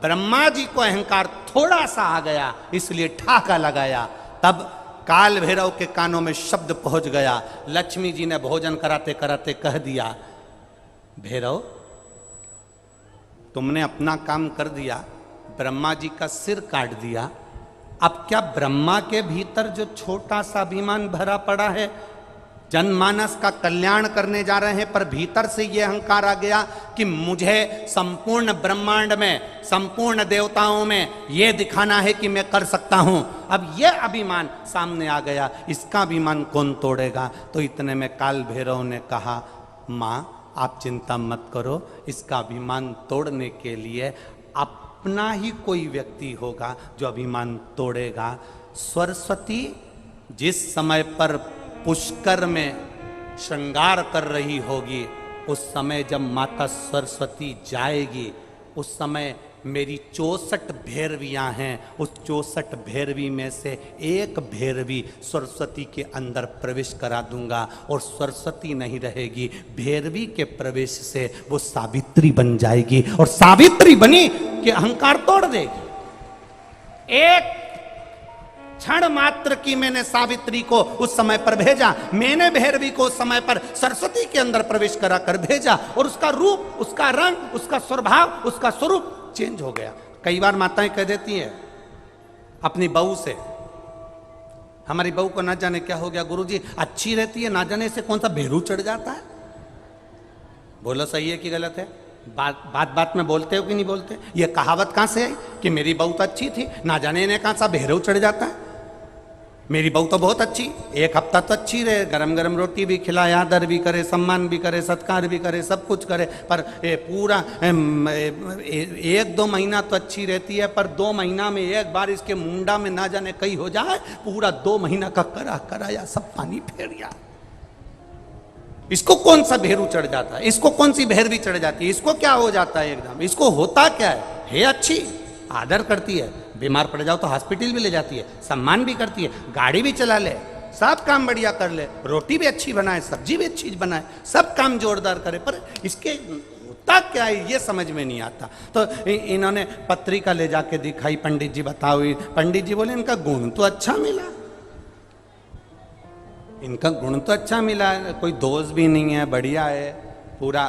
A: ब्रह्मा जी को अहंकार थोड़ा सा आ गया, इसलिए ठाका लगाया, तब काल भैरव के कानों में शब्द पहुंच गया। लक्ष्मी जी ने भोजन कराते कराते कह दिया, भैरव तुमने अपना काम कर दिया, ब्रह्मा जी का सिर काट दिया, अब क्या ब्रह्मा के भीतर जो छोटा सा अभिमान भरा पड़ा है, जनमानस का कल्याण करने जा रहे हैं, पर भीतर से यह अहंकार आ गया कि मुझे संपूर्ण ब्रह्मांड में, संपूर्ण देवताओं में यह दिखाना है कि मैं कर सकता हूं। अब यह अभिमान सामने आ गया, इसका अभिमान कौन तोड़ेगा। तो इतने में काल भैरव ने कहा, माँ आप चिंता मत करो, इसका अभिमान तोड़ने के लिए अपना ही कोई व्यक्ति होगा जो अभिमान तोड़ेगा। सरस्वती जिस समय पर पुष्कर में श्रृंगार कर रही होगी, उस समय जब माता सरस्वती जाएगी, उस समय मेरी 64 भैरवियाँ हैं, उस 64 भैरवी में से एक भैरवी सरस्वती के अंदर प्रवेश करा दूंगा, और सरस्वती नहीं रहेगी, भैरवी के प्रवेश से वो सावित्री बन जाएगी, और सावित्री बनी कि अहंकार तोड़ देगी। एक क्षण मात्र की मैंने सावित्री को उस समय पर भेजा, मैंने भैरवी को उस समय पर सरस्वती के अंदर प्रवेश करा कर भेजा, और उसका रूप, उसका रंग, उसका स्वभाव, उसका स्वरूप चेंज हो गया। कई बार माताएं कह देती हैं अपनी बहू से, हमारी बहू को ना जाने क्या हो गया गुरुजी, अच्छी रहती है, ना जाने से कौन सा भेरू चढ़ जाता है। बोलो सही है कि गलत है? बात बात में बोलते हो कि नहीं बोलते? ये कहावत कहां से आई कि मेरी बहू तो अच्छी थी, ना जाने ने कहां सा भेरू चढ़ जाता है। मेरी बहू तो बहुत अच्छी, एक हफ्ता तो अच्छी रहे, गरम गरम रोटी भी खिलाए, आदर भी करे, सम्मान भी करे, सत्कार भी करे, सब कुछ करे, पर पूरा 1-2 महीना तो अच्छी रहती है, पर 2 महीना में एक बार इसके मुंडा में ना जाने कहीं हो जाए, पूरा 2 महीना का कराया सब पानी फेर गया। इसको कौन सा भेरू चढ़ जाता है, इसको कौन सी भैरवी चढ़ जाती है, इसको क्या हो जाता है एकदम, इसको होता क्या है अच्छी, आदर करती है, बीमार पड़ जाओ तो हॉस्पिटल भी ले जाती है, सम्मान भी करती है, गाड़ी भी चला ले, सब काम बढ़िया कर ले, रोटी भी अच्छी बनाए, सब्जी भी अच्छी बनाए, सब काम जोरदार करे, पर इसके होता क्या है ये समझ में नहीं आता। तो इन्होंने पत्रिका ले जाके दिखाई, पंडित जी बताओ। पंडित जी बोले इनका गुण तो अच्छा मिला, इनका गुण तो अच्छा मिला, कोई दोष भी नहीं है, बढ़िया है, पूरा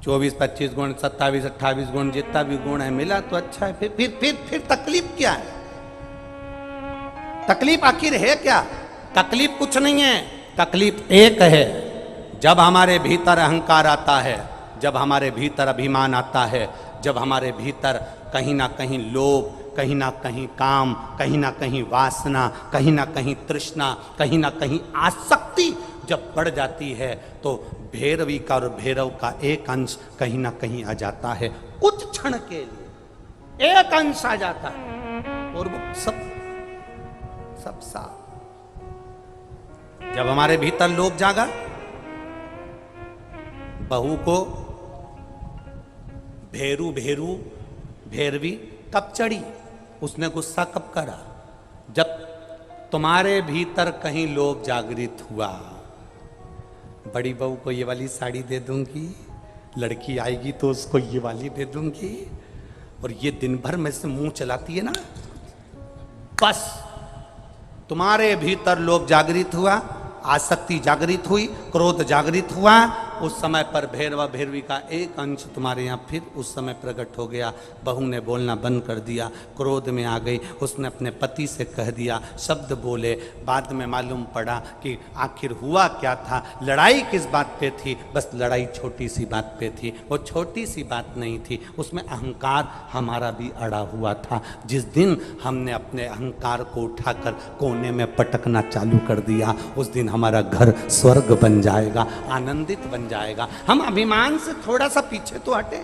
A: 24-25 गुण, 27-28 गुण, जितना भी गुण है मिला तो अच्छा है। फिर तकलीफ क्या है? तकलीफ आखिर है क्या? तकलीफ कुछ नहीं है, तकलीफ एक है, जब हमारे भीतर अहंकार आता है, जब हमारे भीतर अभिमान आता है, जब हमारे भीतर कहीं ना कहीं लोभ, कहीं ना कहीं काम, कहीं ना कहीं वासना, कहीं ना कहीं तृष्णा, कहीं ना कहीं आसक्ति जब बढ़ जाती है, तो भैरवी का और भैरव का एक अंश कहीं ना कहीं आ जाता है, कुछ क्षण के लिए एक अंश आ जाता है और वो सब साफ। जब हमारे भीतर लोभ जागा, बहू को भैरवी कब चढ़ी, उसने गुस्सा कब करा? जब तुम्हारे भीतर कहीं लोभ जागृत हुआ। बड़ी बहू को ये वाली साड़ी दे दूंगी, लड़की आएगी तो उसको ये वाली दे दूंगी, और ये दिन भर में से मुंह चलाती है ना, बस तुम्हारे भीतर लोभ जागृत हुआ, आसक्ति जागृत हुई, क्रोध जागृत हुआ, उस समय पर भैरवा भैरवी का एक अंश तुम्हारे यहाँ फिर उस समय प्रकट हो गया। बहू ने बोलना बंद कर दिया, क्रोध में आ गई, उसने अपने पति से कह दिया, शब्द बोले, बाद में मालूम पड़ा कि आखिर हुआ क्या था, लड़ाई किस बात पे थी, बस लड़ाई छोटी सी बात पे थी। वो छोटी सी बात नहीं थी, उसमें अहंकार हमारा भी अड़ा हुआ था। जिस दिन हमने अपने अहंकार को उठाकर कोने में पटकना चालू कर दिया, उस दिन हमारा घर स्वर्ग बन जाएगा, आनंदित बन जाएगा। हम अभिमान से थोड़ा सा पीछे तो हटे।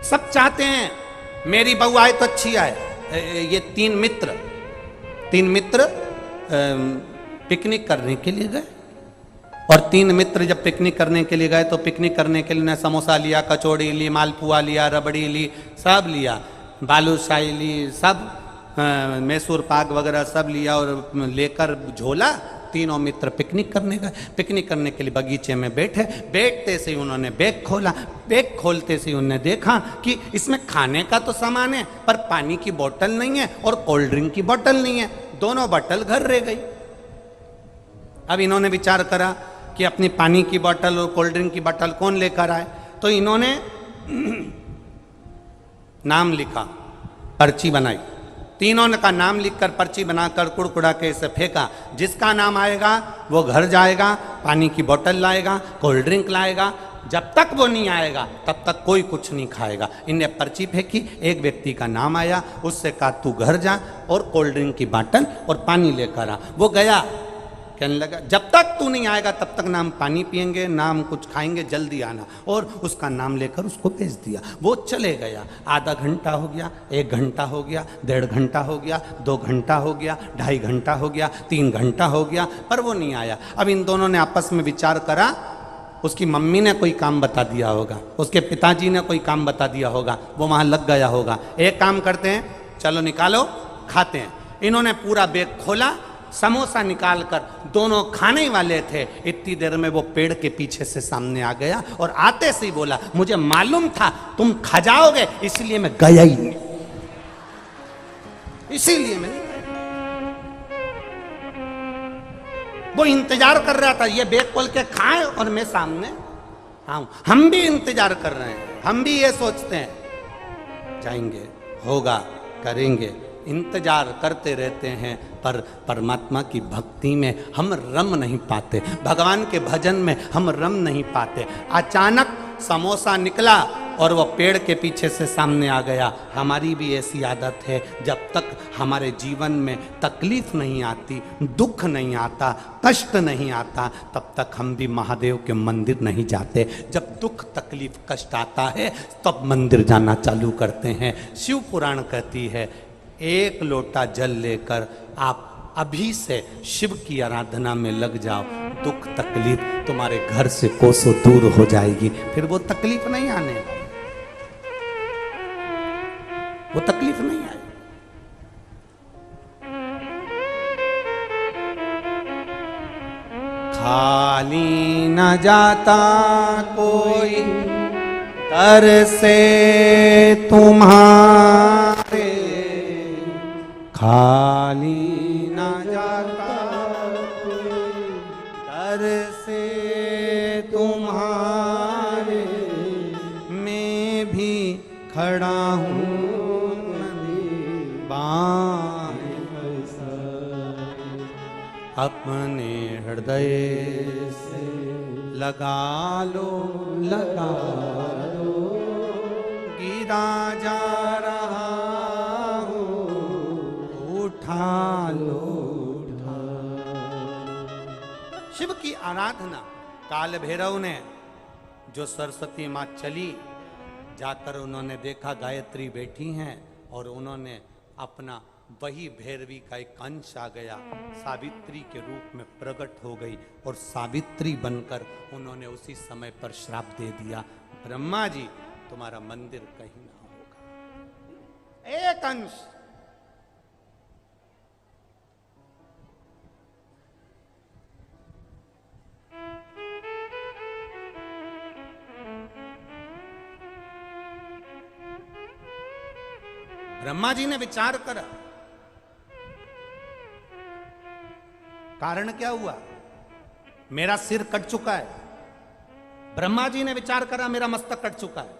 A: सब चाहते हैं मेरी बहू आए तो अच्छी आए। ये तीन मित्र पिकनिक करने के लिए गए, और तीन मित्र जब पिकनिक करने के लिए गए तो पिकनिक करने के लिए उन्हें समोसा लिया, कचौड़ी ली, मालपुआ लिया, रबड़ी ली, सब लिया, बालूशाही ली, सब मैसूर पाक वगैरह सब लिया, और लेकर झोला तीनों मित्र पिकनिक करने गए। पिकनिक करने के लिए बगीचे में बैठते से उन्होंने बैग खोला। बैग खोलते से उन्होंने देखा कि इसमें खाने का तो सामान है, पर पानी की बोतल नहीं है और कोल्ड ड्रिंक की बोतल नहीं है, दोनों बोतल घर रह गई। अब इन्होंने विचार करा कि अपनी पानी की बोतल और कोल्ड ड्रिंक की बोतल कौन लेकर आए, तो इन्होंने नाम लिखा, पर्ची बनाई, तीनों का नाम लिखकर पर्ची बनाकर कुड़कुड़ा के इसे फेंका। जिसका नाम आएगा वो घर जाएगा, पानी की बोतल लाएगा, कोल्ड ड्रिंक लाएगा, जब तक वो नहीं आएगा तब तक कोई कुछ नहीं खाएगा। इनने पर्ची फेंकी, एक व्यक्ति का नाम आया, उससे कहा तू घर जा और कोल्ड ड्रिंक की बोतल और पानी लेकर आ। वो गया, कहने लगा जब तक तू नहीं आएगा तब तक ना हम पानी पिएंगे ना हम कुछ खाएंगे, जल्दी आना, और उसका नाम लेकर उसको भेज दिया। वो चले गया। आधा घंटा हो गया, 1 घंटा हो गया, 1.5 घंटा हो गया, 2 घंटा हो गया, 2.5 घंटा हो गया, 3 घंटा हो गया, पर वो नहीं आया। अब इन दोनों ने आपस में विचार करा, उसकी मम्मी ने कोई काम बता दिया होगा, उसके पिताजी ने कोई काम बता दिया होगा, वो वहाँ लग गया होगा। एक काम करते हैं, चलो निकालो खाते हैं। इन्होंने पूरा बैग खोला, समोसा निकालकर, दोनों खाने वाले थे, इतनी देर में वो पेड़ के पीछे से सामने आ गया और आते से ही बोला मुझे मालूम था तुम खा जाओगे, इसलिए मैं गया ही नहीं, इसीलिए मैं नहीं गया। वो इंतजार कर रहा था ये बैग खोल के खाए और मैं सामने आऊं। हम भी इंतजार कर रहे हैं, हम भी ये सोचते हैं जाएंगे, होगा, करेंगे, इंतजार करते रहते हैं, पर परमात्मा की भक्ति में हम रम नहीं पाते, भगवान के भजन में हम रम नहीं पाते। अचानक समोसा निकला और वो पेड़ के पीछे से सामने आ गया। हमारी भी ऐसी आदत है, जब तक हमारे जीवन में तकलीफ नहीं आती, दुख नहीं आता, कष्ट नहीं आता, तब तक हम भी महादेव के मंदिर नहीं जाते। जब दुख तकलीफ कष्ट आता है तब मंदिर जाना चालू करते हैं। शिव पुराण कहती है 1 लोटा जल लेकर आप अभी से शिव की आराधना में लग जाओ, दुख तकलीफ तुम्हारे घर से कोसों दूर हो जाएगी। फिर वो तकलीफ नहीं आने, वो तकलीफ नहीं आएगी। खाली न जाता कोई दर से तुम्हारे, खाली न जाता दर से तुम्हारे, मैं भी खड़ा हूँ बाएं, अपने हृदय से लगा लो, लगा लो, गिरा जा रहा हूँ, उठा लो, उठा। शिव की आराधना काल भैरव ने, जो सरस्वती माँ चली, जाकर उन्होंने देखा गायत्री बैठी हैं और उन्होंने अपना वही भैरवी का एक अंश आ गया, सावित्री के रूप में प्रकट हो गई और सावित्री बनकर उन्होंने उसी समय पर श्राप दे दिया, ब्रह्मा जी तुम्हारा मंदिर कहीं ना होगा। एक अंश। ब्रह्मा जी ने विचार करा, कारण क्या हुआ? मेरा सिर कट चुका है। ब्रह्मा जी ने विचार करा, मेरा मस्तक कट चुका है,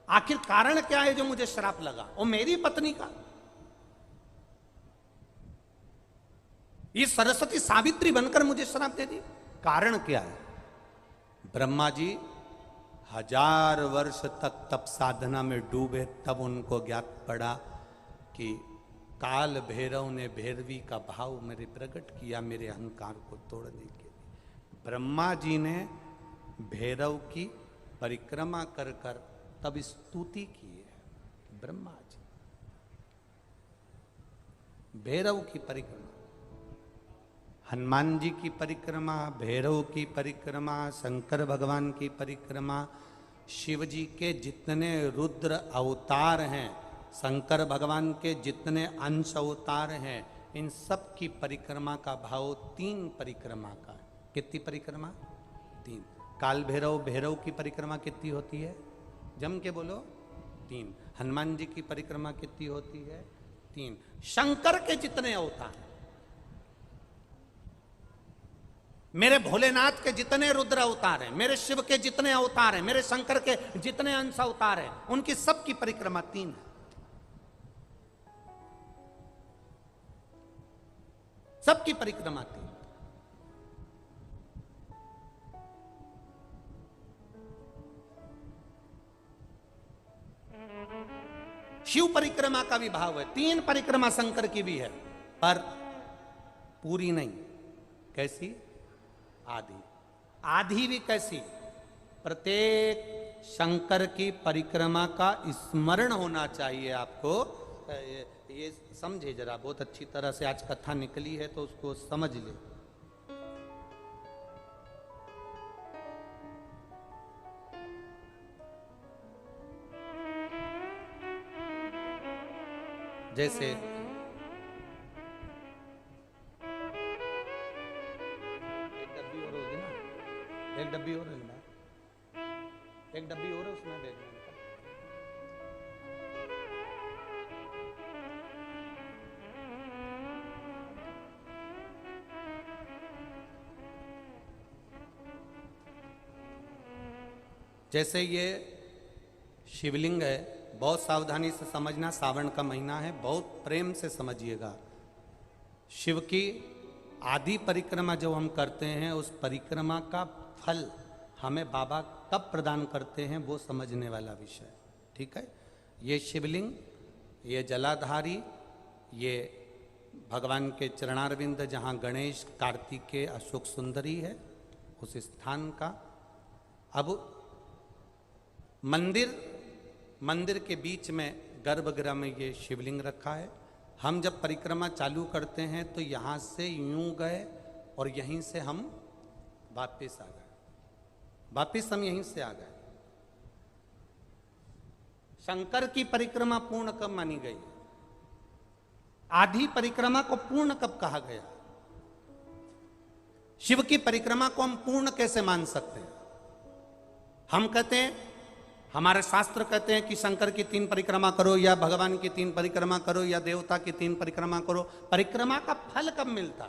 A: आखिर कारण क्या है जो मुझे श्राप लगा? और मेरी पत्नी का, ये सरस्वती सावित्री बनकर मुझे श्राप दे दी, कारण क्या है? ब्रह्मा जी 1000 वर्ष तक तप साधना में डूबे, तब उनको ज्ञात पड़ा कि काल भैरव ने भैरवी का भाव मेरे प्रकट किया, मेरे अहंकार को तोड़ने के लिए। ब्रह्मा जी ने भैरव की परिक्रमा कर कर तब स्तुति की है। ब्रह्मा जी भैरव की परिक्रमा, हनुमान जी की परिक्रमा, भैरव की परिक्रमा, शंकर भगवान की परिक्रमा, शिव जी के जितने रुद्र अवतार हैं, शंकर भगवान के जितने अंश अवतार हैं, इन सब की परिक्रमा का भाव 3 परिक्रमा का है। कितनी परिक्रमा? 3। काल भैरव, भैरव की परिक्रमा कितनी होती है? जम के बोलो, 3। हनुमान जी की परिक्रमा कितनी होती है? 3। शंकर के जितने अवतार, मेरे भोलेनाथ के जितने रुद्र अवतार हैं, मेरे शिव के जितने अवतार हैं, मेरे शंकर के जितने अंश अवतार हैं, उनकी सबकी परिक्रमा 3 है। सबकी परिक्रमा 3। शिव परिक्रमा का भी भाव है, 3 परिक्रमा शंकर की भी है, पर पूरी नहीं। कैसी? आधी। आधी भी कैसी? प्रत्येक शंकर की परिक्रमा का स्मरण होना चाहिए आपको। ये समझे जरा, बहुत अच्छी तरह से आज कथा निकली है तो उसको समझ ले। जैसे एक डब्बी और है ना, एक डब्बी और है, उसमें भेज देना। जैसे ये शिवलिंग है, बहुत सावधानी से समझना, सावन का महीना है, बहुत प्रेम से समझिएगा। शिव की आदि परिक्रमा जो हम करते हैं, उस परिक्रमा का फल हमें बाबा कब प्रदान करते हैं वो समझने वाला विषय, ठीक है। ये शिवलिंग, ये जलाधारी, ये भगवान के चरणारविंद जहाँ गणेश, कार्तिकेय, अशोक सुंदरी है, उस स्थान का। अब मंदिर के बीच में गर्भगृह में ये शिवलिंग रखा है। हम जब परिक्रमा चालू करते हैं तो यहाँ से यूं गए और यहीं से हम वापिस आ गए, वापिस हम यहीं से आ गए। शंकर की परिक्रमा पूर्ण कब मानी गई? आधी परिक्रमा को पूर्ण कब कहा गया? शिव की परिक्रमा को हम पूर्ण कैसे मान सकते हैं? हम कहते हैं, हमारे शास्त्र कहते हैं कि शंकर की 3 परिक्रमा करो, या भगवान की 3 परिक्रमा करो, या देवता की 3 परिक्रमा करो। परिक्रमा का फल कब मिलता?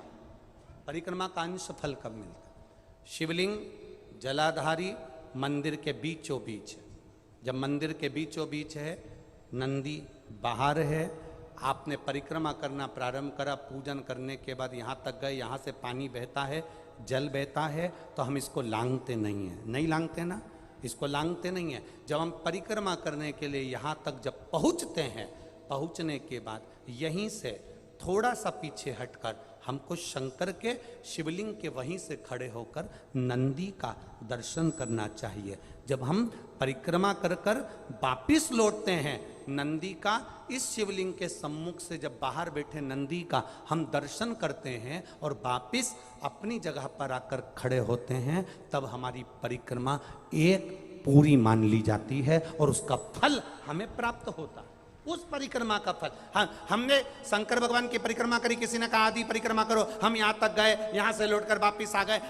A: परिक्रमा का अंश फल कब मिलता? शिवलिंग जलाधारी मंदिर के बीचों बीच है। जब मंदिर के बीचों बीच है, नंदी बाहर है, आपने परिक्रमा करना प्रारंभ करा, पूजन करने के बाद यहाँ तक गए, यहाँ से पानी बहता है, जल बहता है, तो हम इसको लांघते नहीं हैं। नहीं लांघते ना, इसको लांघते नहीं है। जब हम परिक्रमा करने के लिए यहाँ तक जब पहुँचते हैं, पहुँचने के बाद यहीं से थोड़ा सा पीछे हटकर हमको शंकर के शिवलिंग के वहीं से खड़े होकर नंदी का दर्शन करना चाहिए। जब हम परिक्रमा कर कर वापिस लौटते हैं, नंदी का इस शिवलिंग के सम्मुख से जब बाहर बैठे नंदी का हम दर्शन करते हैं और वापिस अपनी जगह पर आकर खड़े होते हैं, तब हमारी परिक्रमा एक पूरी मान ली जाती है और उसका फल हमें प्राप्त होता है। उस परिक्रमा का फल, हमने शंकर भगवान की परिक्रमा करी, किसी ने कहा आदि परिक्रमा करो, हम यहाँ तक गए, यहाँ से लौटकर वापिस आ गए।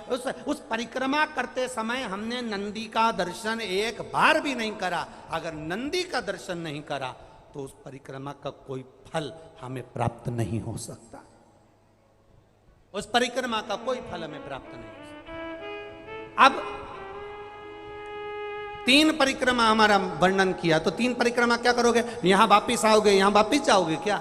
A: उस परिक्रमा करते समय हमने नंदी का दर्शन एक बार भी नहीं करा। अगर नंदी का दर्शन नहीं करा तो उस परिक्रमा का कोई फल हमें प्राप्त नहीं हो सकता। उस परिक्रमा का कोई फल हमें प्राप्त नहीं हो सकता। अब 3 परिक्रमा हमारा वर्णन किया, तो 3 परिक्रमा क्या करोगे? यहां वापिस आओगे, यहां वापिस जाओगे क्या?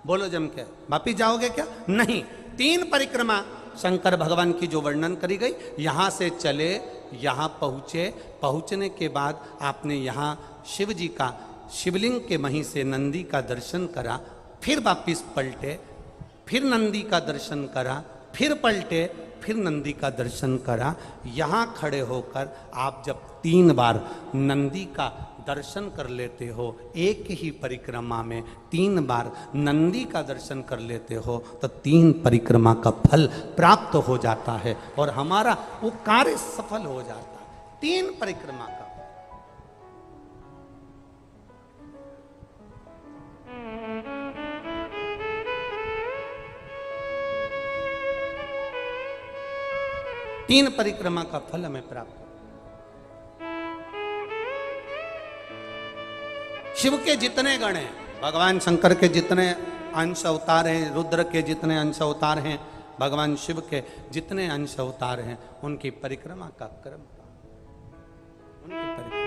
A: बोलो जम के, वापिस जाओगे क्या? नहीं। 3 परिक्रमा शंकर भगवान की जो वर्णन करी गई, यहां से चले, यहां पहुंचे, पहुंचने के बाद आपने यहां शिव जी का शिवलिंग के वहीं से नंदी का दर्शन करा, फिर वापिस पलटे, फिर नंदी का दर्शन करा, फिर पलटे, फिर नंदी का दर्शन करा। यहाँ खड़े होकर आप जब 3 बार नंदी का दर्शन कर लेते हो, एक ही परिक्रमा में 3 बार नंदी का दर्शन कर लेते हो, तो 3 परिक्रमा का फल प्राप्त हो जाता है और हमारा वो कार्य सफल हो जाता है। 3 परिक्रमा का। तीन परिक्रमा का फल हमें प्राप्त हो। शिव के जितने गण हैं, भगवान शंकर के जितने अंश अवतार हैं, रुद्र के जितने अंश अवतार हैं, भगवान शिव के जितने अंश अवतार हैं, उनकी परिक्रमा का क्रम, उनकी परिक्रमा।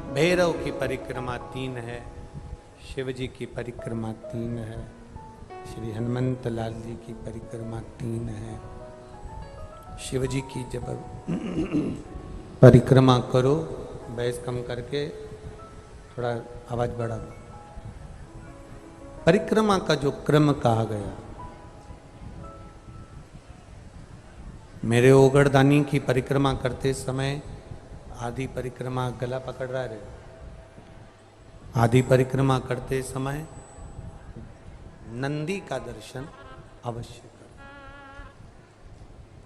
A: भैरव की परिक्रमा 3 है, शिव जी की परिक्रमा 3 है, श्री हनुमंत लाल जी की परिक्रमा 3 है। शिव जी की जब परिक्रमा करो, बैस कम करके थोड़ा आवाज बढ़ा। परिक्रमा का जो क्रम कहा गया, मेरे ओगड़दानी की परिक्रमा करते समय आदि परिक्रमा, गला पकड़ रहा है, आदि परिक्रमा करते समय नंदी का दर्शन अवश्य कर।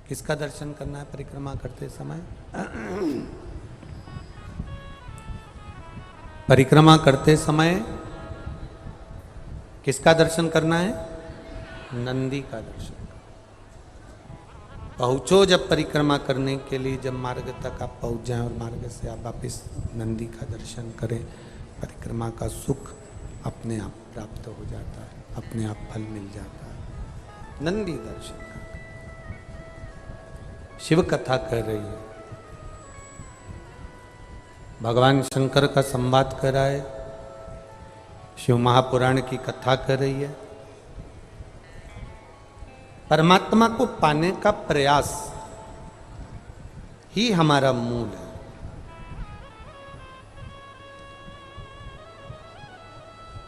A: किसका दर्शन करना है परिक्रमा करते समय? परिक्रमा करते समय किसका दर्शन करना है? नंदी का दर्शन। पहुँचो जब परिक्रमा करने के लिए, जब मार्ग तक आप पहुँच जाएं और मार्ग से आप वापस नंदी का दर्शन करें, परिक्रमा का सुख अपने आप प्राप्त हो जाता है, अपने आप फल मिल जाता है। नंदी दर्शन का शिव कथा कह रही है, भगवान शंकर का संवाद कर रहा है, शिव महापुराण की कथा कर रही है। परमात्मा को पाने का प्रयास ही हमारा मूल है।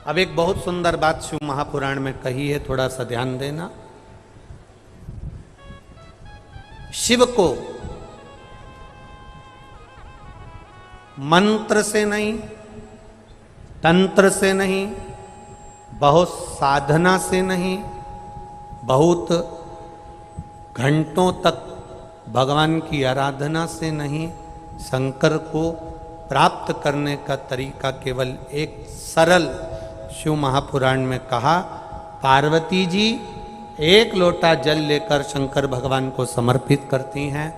A: अब एक बहुत सुंदर बात शिव महापुराण में कही है, थोड़ा सा ध्यान देना। शिव को मंत्र से नहीं, तंत्र से नहीं, बहुत साधना से नहीं, बहुत घंटों तक भगवान की आराधना से नहीं, शंकर को प्राप्त करने का तरीका केवल एक सरल, शिव महापुराण में कहा, पार्वती जी एक लोटा जल लेकर शंकर भगवान को समर्पित करती हैं,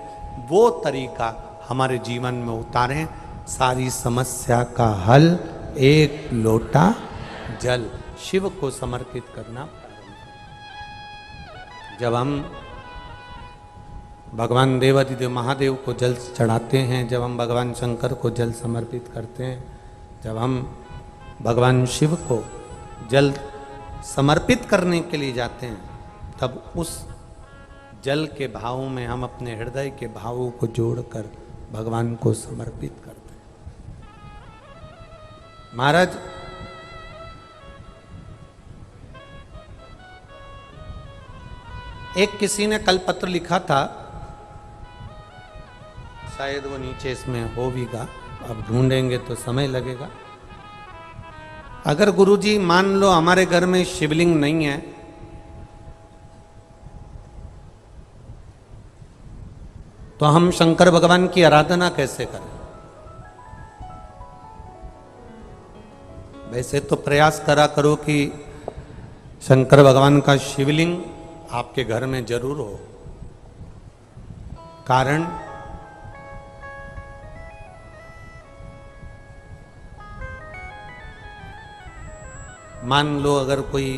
A: वो तरीका हमारे जीवन में उतारें, सारी समस्या का हल एक लोटा जल शिव को समर्पित करना। जब हम भगवान देवाधिदेव महादेव को जल चढ़ाते हैं, जब हम भगवान शंकर को जल समर्पित करते हैं, जब हम भगवान शिव को जल समर्पित करने के लिए जाते हैं, तब उस जल के भाव में हम अपने हृदय के भावों को जोड़कर भगवान को समर्पित करते हैं। महाराज, एक किसी ने कल पत्र लिखा था, शायद वो नीचे इसमें हो भीगा, अब ढूंढेंगे तो समय लगेगा। अगर गुरुजी मान लो हमारे घर में शिवलिंग नहीं है, तो हम शंकर भगवान की आराधना कैसे करें? वैसे तो प्रयास करा करो कि शंकर भगवान का शिवलिंग आपके घर में जरूर हो। कारण मान लो अगर कोई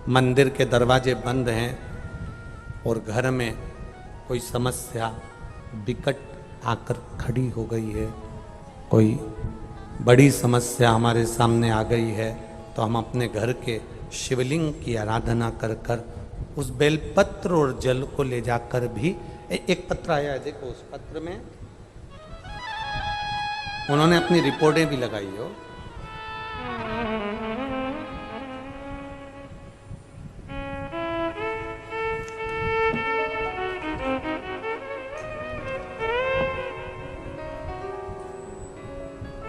A: मंदिर के दरवाजे बंद हैं और घर में कोई समस्या विकट आकर खड़ी हो गई है, कोई बड़ी समस्या हमारे सामने आ गई है, तो हम अपने घर के शिवलिंग की आराधना कर कर उस बेलपत्र और जल को ले जाकर भी एक पत्र आया है, देखो उस पत्र में उन्होंने अपनी रिपोर्टें भी लगाई हो।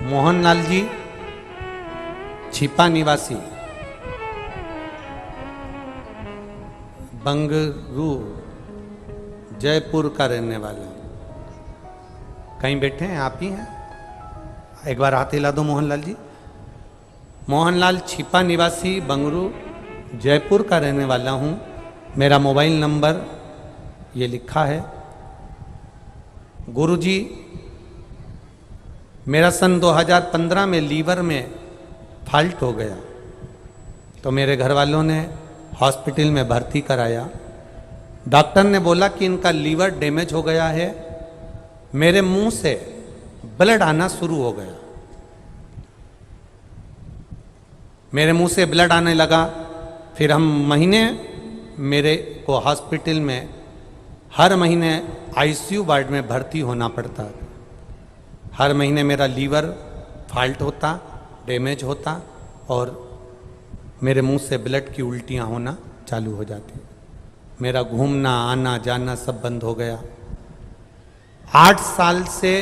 A: मोहनलाल जी छिपा निवासी, बंगरू, जयपुर का रहने वाला। कहीं बैठे हैं? आप ही हैं? एक बार हाथ हिला दो मोहनलाल जी। मोहनलाल छिपा निवासी, बंगरू, जयपुर का रहने वाला हूँ। मेरा मोबाइल नंबर ये लिखा है। गुरुजी, मेरा सन 2015 में लीवर में फॉल्ट हो गया, तो मेरे घर वालों ने हॉस्पिटल में भर्ती कराया। डॉक्टर ने बोला कि इनका लीवर डैमेज हो गया है। मेरे मुंह से ब्लड आना शुरू हो गया, मेरे मुंह से ब्लड आने लगा। फिर हम महीने मेरे को हॉस्पिटल में हर महीने आईसीयू वार्ड में भर्ती होना पड़ता। हर महीने मेरा लीवर फॉल्ट होता, डैमेज होता और मेरे मुंह से ब्लड की उल्टियाँ होना चालू हो जाती। मेरा घूमना आना जाना सब बंद हो गया। 8 साल से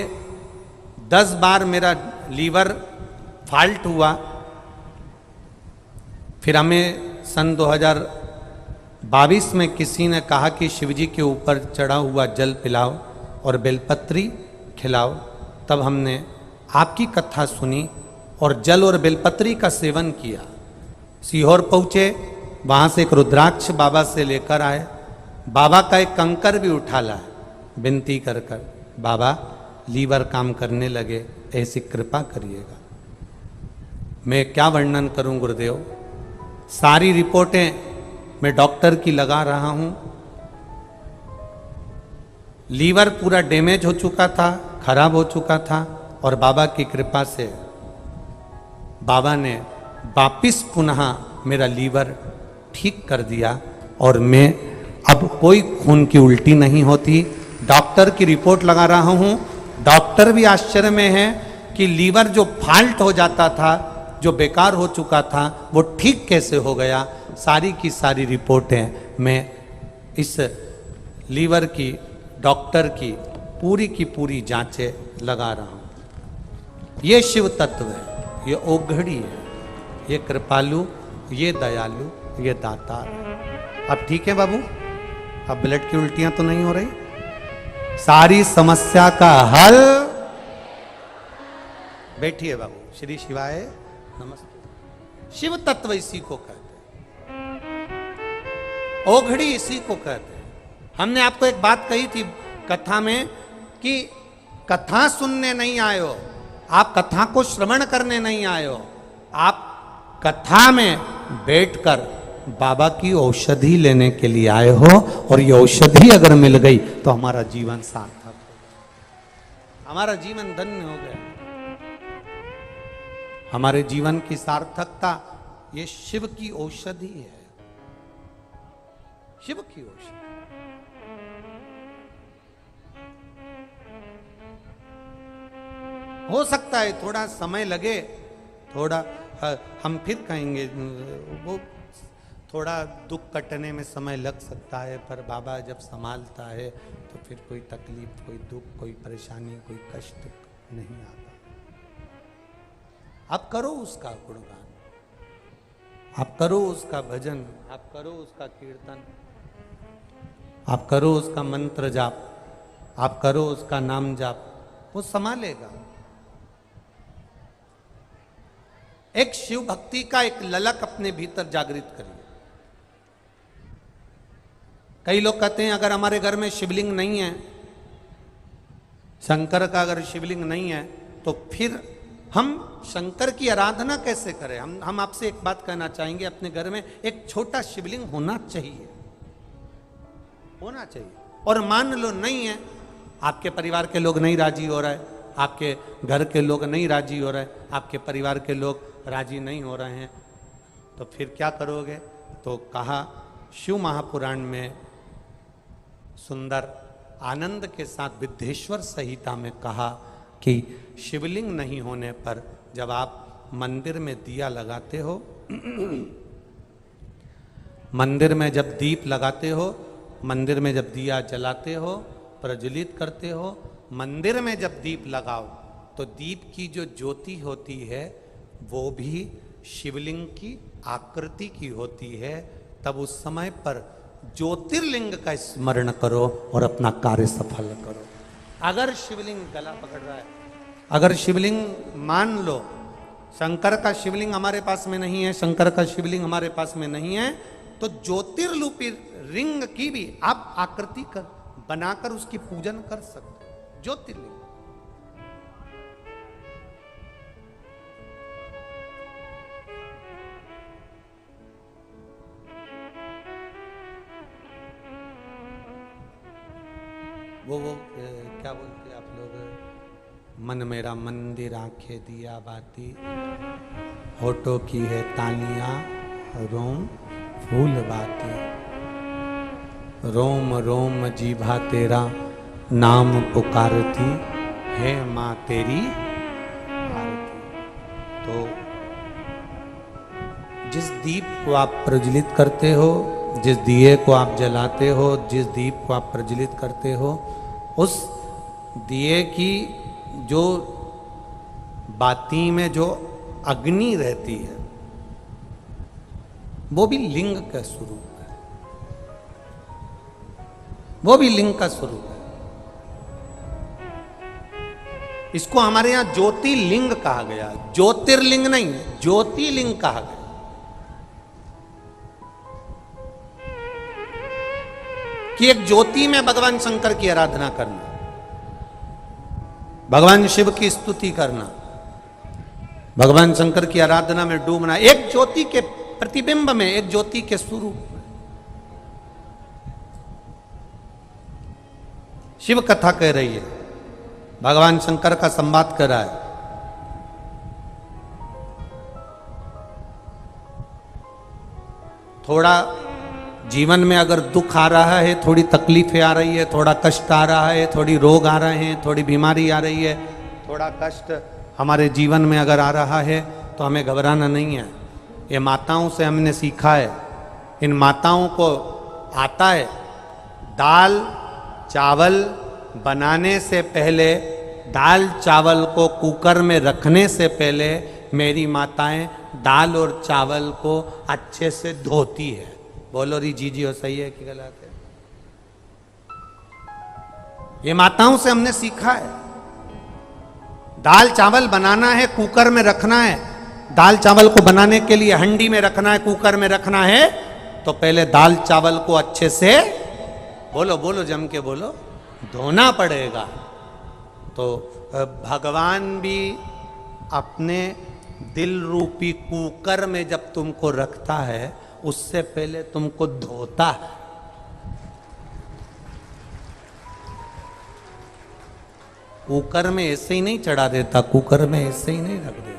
A: 10 बार मेरा लीवर फॉल्ट हुआ। फिर हमें सन 2022 में किसी ने कहा कि शिवजी के ऊपर चढ़ा हुआ जल पिलाओ और बेलपत्री खिलाओ। तब हमने आपकी कथा सुनी और जल और बेलपत्री का सेवन किया। सीहोर पहुँचे, वहाँ से एक रुद्राक्ष बाबा से लेकर आए। बाबा का एक कंकर भी उठा ला, विनती कर कर, बाबा लीवर काम करने लगे, ऐसी कृपा करिएगा। मैं क्या वर्णन करूं गुरुदेव, सारी रिपोर्टें मैं डॉक्टर की लगा रहा हूं। लीवर पूरा डैमेज हो चुका था, खराब हो चुका था और बाबा की कृपा से बाबा ने वापिस पुनः मेरा लीवर ठीक कर दिया और मैं अब कोई खून की उल्टी नहीं होती। डॉक्टर की रिपोर्ट लगा रहा हूं। डॉक्टर भी आश्चर्य में है कि लीवर जो फॉल्ट हो जाता था, जो बेकार हो चुका था, वो ठीक कैसे हो गया। सारी की सारी रिपोर्टें मैं इस लीवर की डॉक्टर की पूरी जांचें लगा रहा हूं। ये शिव तत्व है, ये ओघड़ी है, ये कृपालु, ये दयालु, ये दातार। अब ठीक है बाबू, अब ब्लड की उल्टियां तो नहीं हो रही। सारी समस्या का हल। बैठिए बाबू। श्री शिवाय नमस्ते। शिव तत्व इसी को कहते हैं, ओघड़ी इसी को कहते हैं। हमने आपको एक बात कही थी कथा में कि कथा सुनने नहीं आए हो, आप कथा को श्रवण करने नहीं आए हो, आप कथा में बैठकर बाबा की औषधि लेने के लिए आए हो। और ये औषधि अगर मिल गई तो हमारा जीवन सार्थक हो गया, हमारा जीवन धन्य हो गया। हमारे जीवन की सार्थकता ये शिव की औषधि है, शिव की औषधि। हो सकता है थोड़ा समय लगे, थोड़ा हम फिर कहेंगे वो थोड़ा दुख कटने में समय लग सकता है, पर बाबा जब संभालता है तो फिर कोई तकलीफ, कोई दुख, कोई परेशानी, कोई कष्ट नहीं आता। आप करो उसका गुणगान, आप करो उसका भजन, आप करो उसका कीर्तन, आप करो उसका मंत्र जाप, आप करो उसका नाम जाप, वो संभालेगा। एक शिव भक्ति का एक ललक अपने भीतर जागृत करिए। कई लोग कहते हैं अगर हमारे घर में शिवलिंग नहीं है, शंकर का अगर शिवलिंग नहीं है तो फिर हम शंकर की आराधना कैसे करें। हम आपसे एक बात कहना चाहेंगे, अपने घर में एक छोटा शिवलिंग होना चाहिए, होना चाहिए। और मान लो नहीं है, आपके परिवार के लोग नहीं राजी हो रहा है, आपके घर के लोग नहीं राजी हो रहे हैं, आपके परिवार के लोग राजी नहीं हो रहे हैं, तो फिर क्या करोगे। तो कहा शिव महापुराण में सुंदर आनंद के साथ विद्येश्वर संहिता में कहा कि शिवलिंग नहीं होने पर जब आप मंदिर में दिया लगाते हो, मंदिर में जब दीप लगाते हो, मंदिर में जब दिया जलाते हो, प्रज्वलित करते हो, मंदिर में जब दीप लगाओ तो दीप की जो ज्योति होती है वो भी शिवलिंग की आकृति की होती है। तब उस समय पर ज्योतिर्लिंग का स्मरण करो और अपना कार्य सफल करो। अगर शिवलिंग गला पकड़ रहा है, अगर शिवलिंग मान लो शंकर का शिवलिंग हमारे पास में नहीं है, शंकर का शिवलिंग हमारे पास में नहीं है, तो ज्योतिर्लिपि रिंग की भी आप आकृति कर बनाकर उसकी पूजन कर सकते हो। ज्योतिर्लिंग वो क्या बोलते हैं आप लोग, मन मेरा मंदिर आंखें दिया बाती, होठों की है तालियां रोम फूल बाती, रोम रोम जीभा तेरा नाम पुकारती है माँ तेरी आरती। तो जिस दीप को आप प्रज्वलित करते हो, जिस दिए को आप जलाते हो, जिस दीप को आप प्रज्वलित करते हो, उस दिए की जो बाती में जो अग्नि रहती है वो भी लिंग का स्वरूप है, वो भी लिंग का स्वरूप है। इसको हमारे यहां ज्योतिर्लिंग कहा गया, ज्योतिर्लिंग नहीं, ज्योतिर्लिंग कहा गया। कि एक ज्योति में भगवान शंकर की आराधना करना, भगवान शिव की स्तुति करना, भगवान शंकर की आराधना में डूबना, एक ज्योति के प्रतिबिंब में, एक ज्योति के स्वरूप में। शिव कथा कह रही है, भगवान शंकर का संवाद कर रहा है। थोड़ा जीवन में अगर दुख आ रहा है, थोड़ी तकलीफें आ रही है, थोड़ा कष्ट आ रहा है, थोड़ी रोग आ रहे हैं, थोड़ी बीमारी आ रही है, थोड़ा कष्ट हमारे जीवन में अगर आ रहा है तो हमें घबराना नहीं है। ये माताओं से हमने सीखा है, इन माताओं को आता है दाल चावल बनाने से पहले, दाल चावल को कुकर में रखने से पहले मेरी माताएं दाल और चावल को अच्छे से धोती है। बोलो री जी जी हो, सही है कि गलत है? ये माताओं से हमने सीखा है। दाल चावल बनाना है, कुकर में रखना है। दाल चावल को बनाने के लिए हंडी में रखना है, कुकर में रखना है, तो पहले दाल चावल को अच्छे से बोलो बोलो जम के बोलो, धोना पड़ेगा। तो भगवान भी अपने दिल रूपी कुकर में जब तुमको रखता है, उससे पहले तुमको धोता है। कुकर में ऐसे ही नहीं चढ़ा देता, कुकर में ऐसे ही नहीं रख देता।